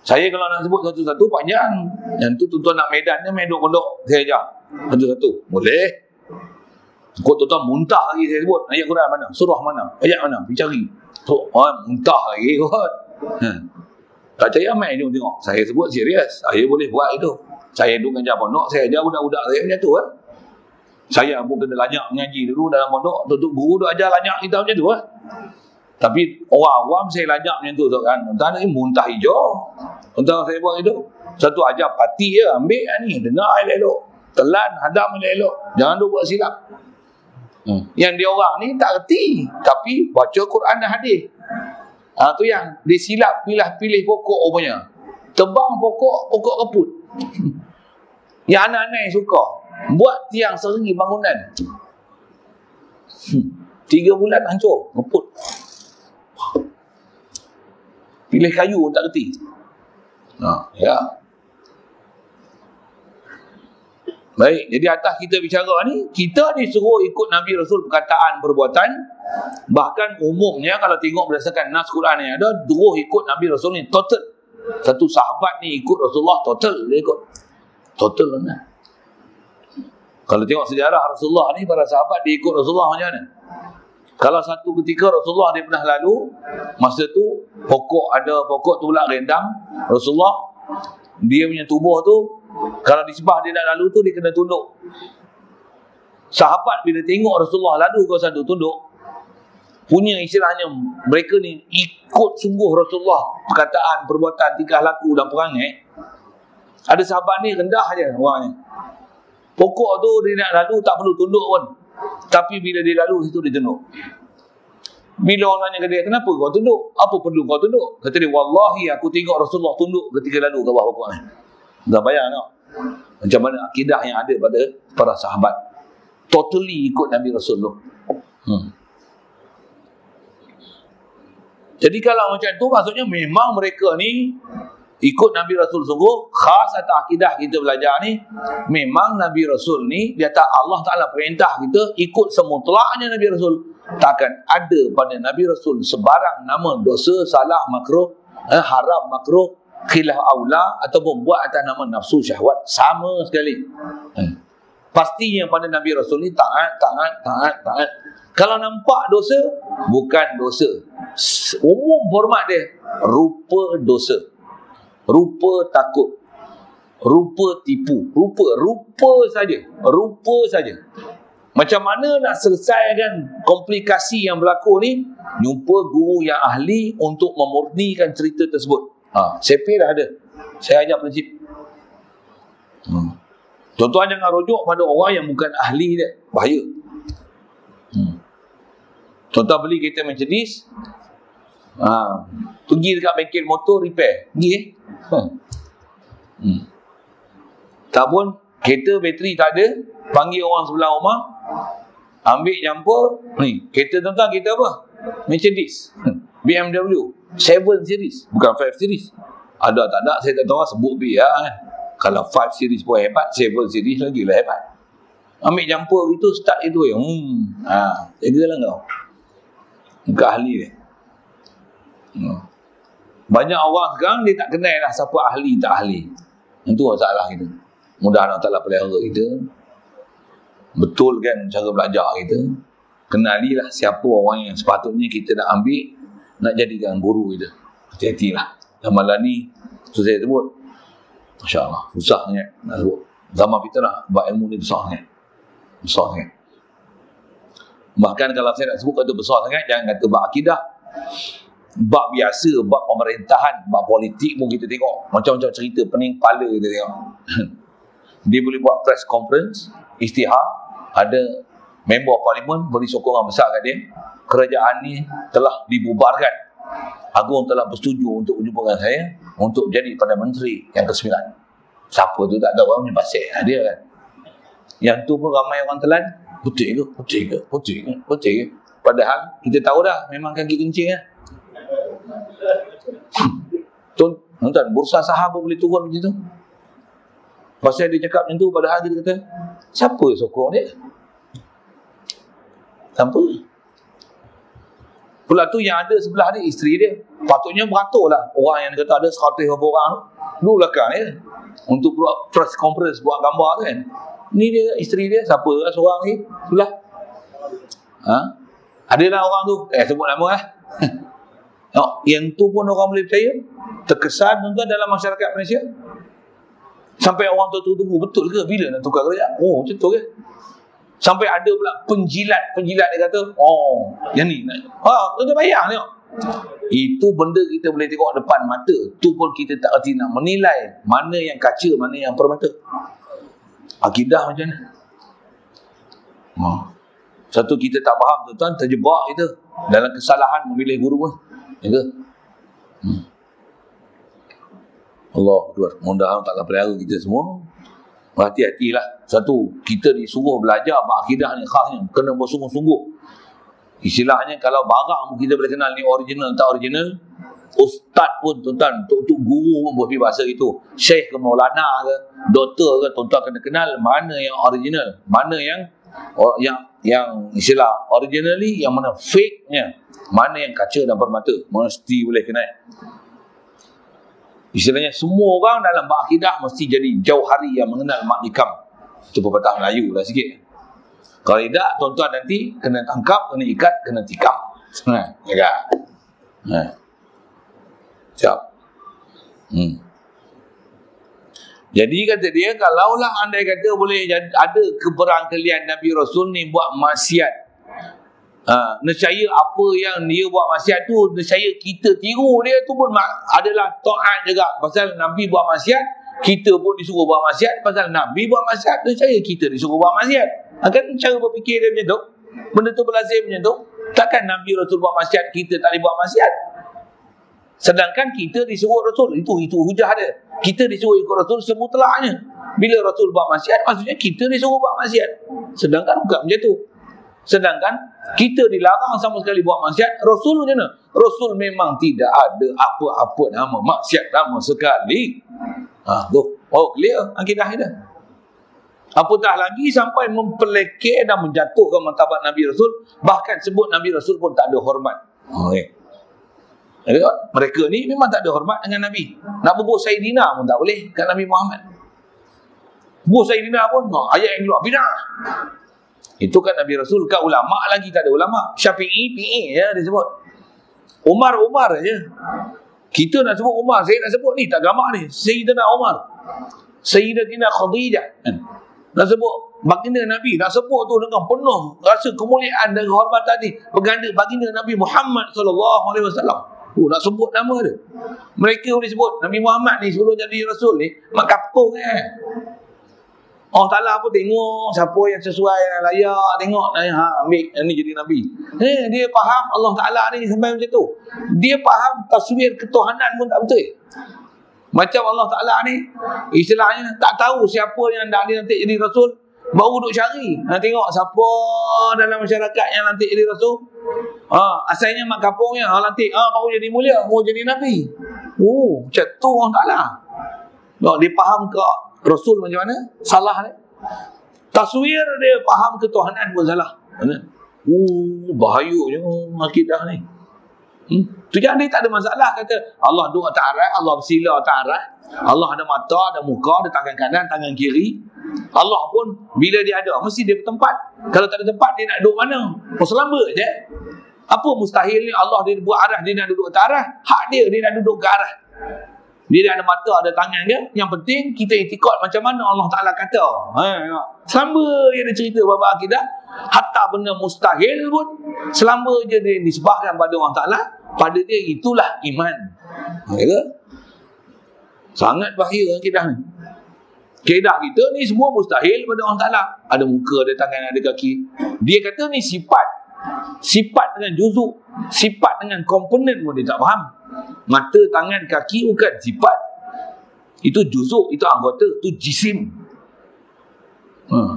Saya kalau nak sebut satu-satu panjang. Yang tu tuan-tuan nak medannya main duk-duk saya ajar satu-satu boleh. Kau tuan-tuan muntah lagi saya sebut ayat Quran mana, surah mana, ayat mana, pergi cari. Muntah lagi kot. Tak percaya main dia tengok. Saya sebut serius, saya boleh buat itu. Saya duduk ngajar pondok, saya ajar budak-budak saya macam tu lah. Saya pun kena lanyak mengaji dulu dalam pondok. Tutup guru duk ajar lanyak kita macam tu lah. Tapi orang awam saya lanyak macam tu kan. Tuan-tuan ni muntah hijau. Tuan-tuan saya buat itu. Satu ajar pati je, ambil ni, dengar elok-elok. Telan, hadam elok-elok. Jangan duk buat silap. Yang dia orang ni tak erti, tapi baca Quran dan hadis. Tu yang disilap pilih pokok rupanya. Tebang pokok keput. Yang anak-anak suka buat tiang seringi bangunan. 3 bulan hancur, keput. Pilih kayu tak erti. Ya. Baik, jadi atas kita bicara ni, kita disuruh ikut Nabi Rasul perkataan, perbuatan. Bahkan umumnya kalau tengok berdasarkan nas Quran yang ada, suruh ikut Nabi Rasul ni total. Satu sahabat ni ikut Rasulullah total, dia ikut. Total lah. Kalau tengok sejarah Rasulullah ni, para sahabat dia ikut Rasulullah macam mana? Kalau satu ketika Rasulullah dia pernah lalu, masa tu pokok tu pula rendang, Rasulullah dia punya tubuh tu kalau disebah dia nak lalu tu, dia kena tunduk. Sahabat bila tengok Rasulullah lalu kawasan tu tunduk, punya istilahnya mereka ni ikut sungguh Rasulullah, perkataan, perbuatan, tingkah laku dan perangai. Ada sahabat ni rendah je orangnya. Pokok tu dia nak lalu tak perlu tunduk pun, tapi bila dia lalu situ dia tunduk. Bila orang tanya ke dia, kenapa kau tunduk? Apa perlu kau tunduk? Kata dia, wallahi aku tengok Rasulullah tunduk ketika lalu ke bawah pokok ni. Dah bayang tak? Macam mana akidah yang ada pada para sahabat. Totally ikut Nabi Rasul tu. Jadi kalau macam tu, maksudnya memang mereka ni ikut Nabi Rasul sungguh. Khas atas akidah kita belajar ni, memang Nabi Rasul ni, dia tak, Allah Ta'ala perintah kita ikut semutlaknya Nabi Rasul. Takkan ada pada Nabi Rasul sebarang nama dosa, salah, makruh, haram, makruh, khilaf aula ataupun buat atas nama nafsu syahwat, sama sekali. Pastinya pada Nabi Rasul ni taat. Kalau nampak dosa, bukan dosa. Umum format dia, rupa dosa, rupa takut, rupa tipu, rupa saja. Macam mana nak selesaikan komplikasi yang berlaku ni? Jumpa guru yang ahli untuk memurnikan cerita tersebut. CP dah ada. Saya ajar prinsip. Tuan-tuan jangan rujuk pada orang yang bukan ahli dia. Bahaya. Tuan-tuan beli kereta Mercedes, pergi dekat bengkel motor repair. Pergi tak pun kereta bateri tak ada, panggil orang sebelah rumah, ambil jumper. Ni kereta tuan-tuan, kereta apa? Mercedes, BMW 7 series, bukan 5 series. Ada tak ada saya tak tahu, sebut B lah kan. Kalau 5 series pun hebat, 7 series lagi lah hebat. Ambil jumper itu, start itu je. Jagalah kau. Bukan ahli dia. Banyak orang sekarang dia tak kenal lah siapa ahli tak ahli. Itu masalah kita. Mudah-mudahan Allah Ta'ala pelihara kita, betulkan cara belajar kita, kenalilah siapa orang yang sepatutnya kita nak ambil, nak jadikan guru kita. Hati-hatilah. Amalan ni, saya sebut, Masya Allah, susah sangat nak sebut. Zaman kita nak buat ilmu ni besar sangat. Besar sangat. Bahkan kalau saya nak sebut kata besar sangat, jangan kata bab akidah. Bab biasa, bab pemerintahan, bab politik pun kita tengok. Macam-macam cerita pening kepala kita tengok. Dia boleh buat press conference, istihar, ada member parlimen beri sokongan besar kat dia. Kerajaan ni telah dibubarkan. Agung telah bersetuju untuk berjumpa dengan saya untuk jadi Perdana Menteri yang ke-9. Siapa tu tak tahu, orang punya pasal dia kan. Yang tu pun ramai orang telan. Putih ke? Padahal kita tahu dah memang kaki kencing lah. Tuan, bursa saham pun boleh turun macam tu. Pasal dia cakap macam tu, padahal kita kata, siapa sokong dia? Siapa? Pula tu yang ada sebelah dia, isteri dia. Patutnya beratur lah. Orang yang kata ada 100 berapa orang tu, duduk belakang dia. Untuk buat press conference, buat gambar tu kan. Ni dia, isteri dia, siapa lah seorang ni? Sebelah. Adalah orang tu, sebut nama lah. Yang tu pun orang boleh percaya. Terkesan tuan dalam masyarakat Malaysia. Sampai orang tu tunggu, betul ke? Bila nak tukar kerja? Oh, macam tu ke? Sampai ada pula penjilat dia kata, yang ni tuan bayang tengok. Itu benda kita boleh tengok depan mata. Tu pun kita tak erti nak menilai mana yang kaca, mana yang permata. Akidah macam mana? Satu kita tak faham tuan, terjebak kita dalam kesalahan memilih guru pun. Ya ke? Allah Akbar. Mudah-mudahan taklah pelihara kita semua. Berhati-hatilah. Satu, kita disuruh belajar akidah ni khasnya, kena bersungguh-sungguh. Istilahnya kalau barang kita boleh kenal ni original tak original, ustaz pun tuan-tuan, untuk guru pun berfirman bahasa itu. Syekh ke Maulana ke, doktor ke, tuan-tuan kena kenal mana yang original, mana yang istilah originally, yang mana fake-nya, mana yang kaca dan permata. Mesti boleh kenal. Istilahnya semua orang dalam bab akidah mesti jadi jauhari yang mengenal mak nikam. Itu pepatah Melayu lah sikit. Kalau tidak, tuan-tuan nanti kena tangkap, kena ikat, kena tikam. Ya kan? Siap. Jadi kata dia, kalaulah andai kata boleh ada keberangkalian Nabi Rasul ni buat maksiat, nescaya apa yang dia buat maksiat tu, nescaya kita tiru dia tu pun adalah taat juga. Pasal Nabi buat maksiat, kita pun disuruh buat maksiat. Pasal Nabi buat maksiat, nescaya kita disuruh buat maksiat. Kan cara berfikir dia macam tu. Benda tu berlazim macam tu. Takkan Nabi Rasul buat maksiat, kita tak boleh buat maksiat. Sedangkan kita disuruh Rasul, itu hujah dia. Kita disuruh ikut Rasul semutlaknya. Bila Rasul buat maksiat, maksudnya kita disuruh buat maksiat. Sedangkan bukan macam tu. Sedangkan kita dilarang sama sekali buat maksiat. Rasul macam mana? Rasul memang tidak ada apa-apa nama maksiat sama sekali. Clear akidah kita. Apatah lagi sampai mempelekeh dan menjatuhkan martabat Nabi Rasul. Bahkan sebut Nabi Rasul pun tak ada hormat. Mereka ni memang tak ada hormat dengan Nabi. Nak berbuk Sayyidina pun tak boleh kat Nabi Muhammad. Berbuk Sayyidina pun ayat yang keluar bid'ah. Itu kan Nabi Rasul. Kat ulama' lagi tak ada ulama'. Syafi'i, PA ya dia sebut. Umar je. Kita nak sebut Umar, saya nak sebut ni tak gamak ni. Sayyidina Umar, Sayyidatina Khadijah. Nak sebut baginda Nabi, nak sebut tu dengan penuh rasa kemuliaan dan kehormatan ni, berganda baginda Nabi Muhammad SAW. Nak sebut nama dia. Mereka boleh sebut Nabi Muhammad ni sebelum jadi Rasul ni mak kapung Allah Ta'ala pun tengok siapa yang sesuai yang layak, tengok ambil yang ni jadi Nabi. Dia faham Allah Ta'ala ni sampai macam tu. Dia faham taswir ketuhanan pun tak betul. Macam Allah Ta'ala ni istilahnya tak tahu siapa yang nak dia nanti jadi Rasul, baru duduk cari. Tengok siapa dalam masyarakat yang nanti jadi Rasul. Asalnya mak kapungnya nanti baru jadi mulia, baru jadi Nabi. Macam tu Allah Ta'ala. Dia faham ke Rasul macam mana? Salah dia. Taswir dia faham ketuhanan pun salah. Bahayanya akidah ni. Tu jadi tak ada masalah. Kata Allah duduk atas aras, Allah bersila atas aras, Allah ada mata, ada muka, ada tangan kanan, tangan kiri. Allah pun bila dia ada, mesti dia bertempat. Kalau tak ada tempat, dia nak duduk mana? Selamba je. Apa mustahil ni? Allah dia buat aras, dia nak duduk atas aras. Hak dia nak duduk ke aras. Dia ada mata, ada tangan ke? Yang penting kita iktikad macam mana Allah Ta'ala kata. Selamba dia ada cerita bab akidah, hatta benda mustahil pun, selamba je dia nisbahkan pada Allah Ta'ala, pada dia itulah iman. Sangat bahaya akidah ni. Kaedah kita ni semua mustahil pada Allah Ta'ala. Ada muka, ada tangan, ada kaki. Dia kata ni sifat. Sifat dengan juzuk, sifat dengan komponen pun dia tak faham. Mata, tangan, kaki bukan sifat. Itu juzuk, itu anggota, itu jisim.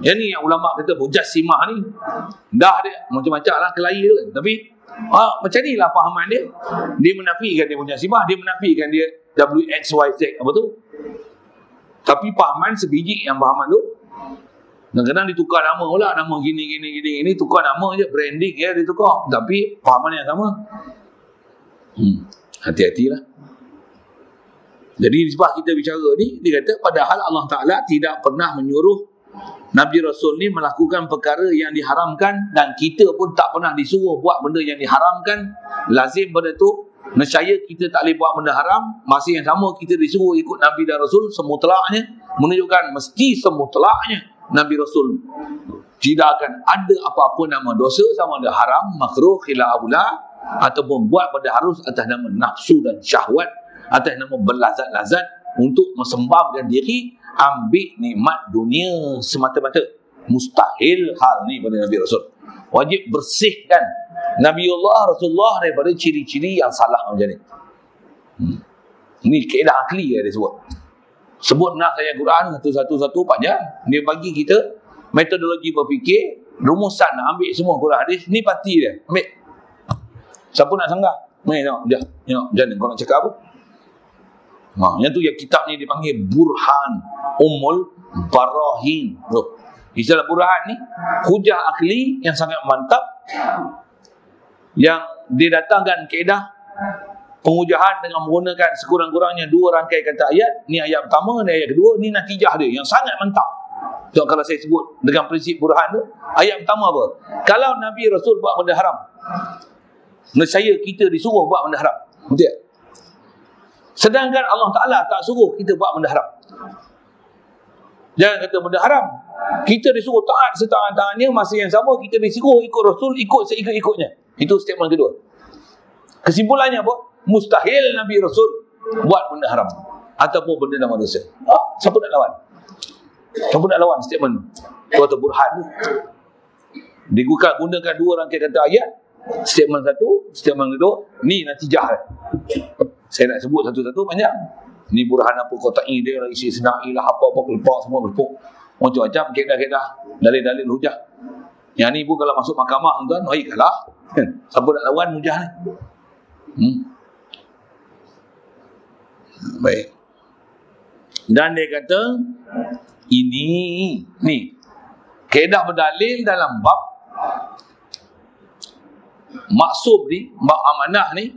Yang ni yang ulama kata mujassimah ni. Dah dia macam-macam lah kelaya kan. Tapi macam ni lah fahaman dia. Dia menafikan dia mujassimah, dia menafikan dia WXYZ apa tu. Tapi fahaman sebiji yang fahaman tu. Kadang-kadang ditukar nama pula, nama gini, tukar nama je, branding ya ditukar. Tapi fahaman yang sama. Hati-hatilah. Jadi sebab kita bicara ni, dia kata padahal Allah Ta'ala tidak pernah menyuruh Nabi Rasul ni melakukan perkara yang diharamkan, dan kita pun tak pernah disuruh buat benda yang diharamkan. Lazim benda tu, nescaya kita tak boleh buat benda haram. Masa yang sama kita disuruh ikut Nabi dan Rasul semutlaknya, menunjukkan mesti semutlaknya Nabi Rasul tidak akan ada apa-apa nama dosa, sama ada haram, makruh, khilaf aula, ataupun buat benda harus atas nama nafsu dan syahwat, atas nama berlazat-lazat untuk mesembahkan diri, ambil nikmat dunia semata-mata. Mustahil hal ni pada Nabi Rasul. Wajib bersihkan Nabiullah Rasulullah daripada ciri-ciri yang salah macam ni. Ni kaedah akli dia sebut. Sebut nas ayat Quran satu-satu panjang. Dia bagi kita metodologi berfikir, rumusan nak ambil semua Quran hadis. Ni parti dia. Ambil. Siapa nak sanggah? Mari tengok. Jangan kau nak cakap apa? Yang tu yang kitab ni dipanggil Burhan Ummul Barahin. Istilah burhan ni hujah akli yang sangat mantap, yang dia datangkan kaedah pengujahan dengan menggunakan sekurang-kurangnya 2 rangkai kata ayat. Ni ayat pertama, ni ayat kedua, ni natijah dia yang sangat mantap. So, kalau saya sebut dengan prinsip burhan tu, ayat pertama apa? Kalau Nabi Rasul buat benda haram, nescaya kita disuruh buat benda haram. Betul tak? Sedangkan Allah Ta'ala tak suruh kita buat benda haram. Jangan kata benda haram. Kita disuruh taat setangan-tangannya, masa yang sama kita disuruh ikut Rasul, ikut seikut-ikutnya. Itu statement kedua. Kesimpulannya apa? Mustahil Nabi Rasul buat benda haram ataupun benda nama dosa. Siapa nak lawan? Siapa nak lawan statement tu atau burhan tu? Digunakan 2 rangkai kata ayat. Statement satu, statement kedua. Ni natijah. Saya nak sebut satu-satu banyak. Ni burhan apa kotaknya dia, isi senai lah, apa-apa kelepak semua berpuk. Macam-macam kaedah-kaedah, dalil-dalil hujah. Yang ni pun kalau masuk mahkamah tuan, kalah. Siapa nak lawan hujah ni? Baik. Dan dia kata ini kaedah berdalil dalam bab maksub ni, bab amanah ni,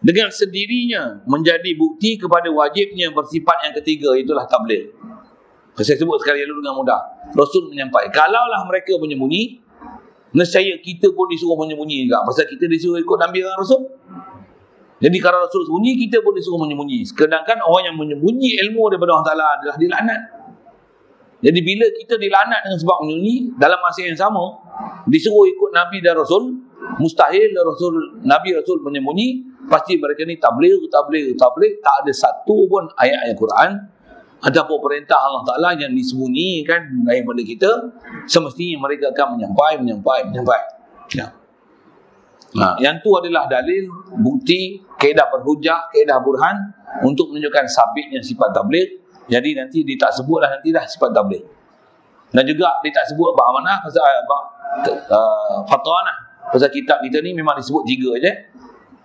dengan sendirinya menjadi bukti kepada wajibnya bersifat yang ketiga, itulah tabligh. Saya sebut sekali dulu dengan mudah. Rasul menyampaikan, kalaulah mereka menyembunyi, nescaya kita pun disuruh menyembunyi juga. Pasal kita disuruh ikut Nabi dan Rasul. Jadi kalau Rasul sembunyi, kita pun disuruh menyembunyi. Sedangkan orang yang menyembunyi ilmu daripada Allah Ta'ala adalah dilaknat. Jadi bila kita dilaknat dengan sebab menyembunyi, dalam masa yang sama disuruh ikut Nabi dan Rasul, mustahil Nabi Rasul menyembunyi. Pasti mereka ni tabligh. Tak ada satu pun ayat-ayat Quran ataupun perintah Allah Ta'ala yang disembunyikan daripada kita. Semestinya mereka akan menyampai. Ya. Yang tu adalah dalil, bukti, kaedah berhujah, kaedah burhan untuk menunjukkan sabitnya sifat tabligh. Jadi nanti dia tak sebutlah nantilah sifat tabligh. Dan juga dia tak sebut bab amanah, pasal fatwanah. Pasal kitab kita ni memang disebut 3 je.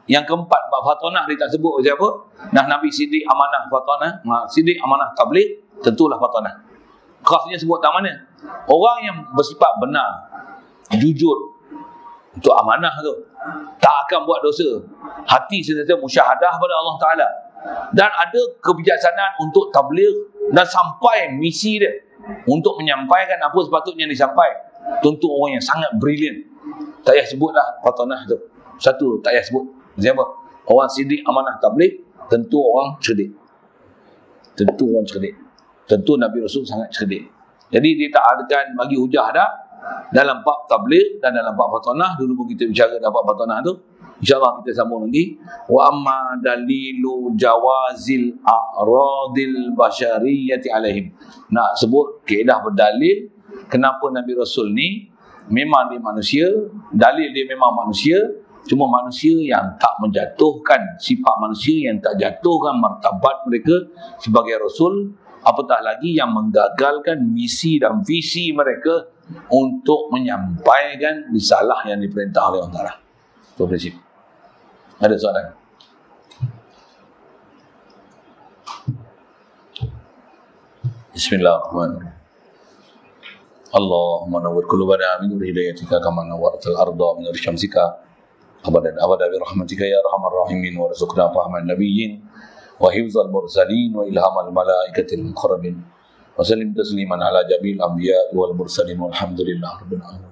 Yang keempat, bab fatwanah dia tak sebut macam apa. Nabi sidik amanah fatwanah, sidik amanah tabligh, tentulah fatwanah. Khasnya sebut tak mana? Orang yang bersifat benar, jujur, untuk amanah tu. Tak akan buat dosa. Hati sentiasa musyahadah pada Allah Ta'ala. Dan ada kebijaksanaan untuk tabligh dan sampai misi dia. Untuk menyampaikan apa sepatutnya disampaikan. Tentu orang yang sangat brilliant. Tak payah sebutlah fatanah tu. Satu, tak payah sebut. Siapa? Orang sidik amanah tabligh, tentu orang cerdik. Tentu orang cerdik. Tentu Nabi Rasul sangat cerdik. Jadi dia tak akan bagi hujah dah dalam bab tabligh dan dalam bab fatanah. Dulu pun kita bicara dalam bab fatanah tu. InsyaAllah kita sambung nanti. Wa amma dalilu jawazil a'radil basyariyati alaihim. Nak sebut kaedah berdalil kenapa Nabi Rasul ni memang dia manusia, dalil dia memang manusia, cuma manusia yang tak menjatuhkan sifat manusia, yang tak jatuhkan martabat mereka sebagai Rasul, apatah lagi yang menggagalkan misi dan visi mereka untuk menyampaikan risalah yang diperintah oleh Allah Ta'ala. Itu prinsip. Ada soalan? Bismillahirrahmanirrahim. Allahumma nawwir qulubana min nur hidayatika kama nawwartal arda min nur syamsika abadan abada bi rahmatika ya arhamar rahimin warzuqna fahman nabiyyin wa hifzal mursalin wa ilhamal malaikatil muqarrabin wa sallim tasliman ala jabil anbiya wal mursalin walhamdulillahi rabbil alamin.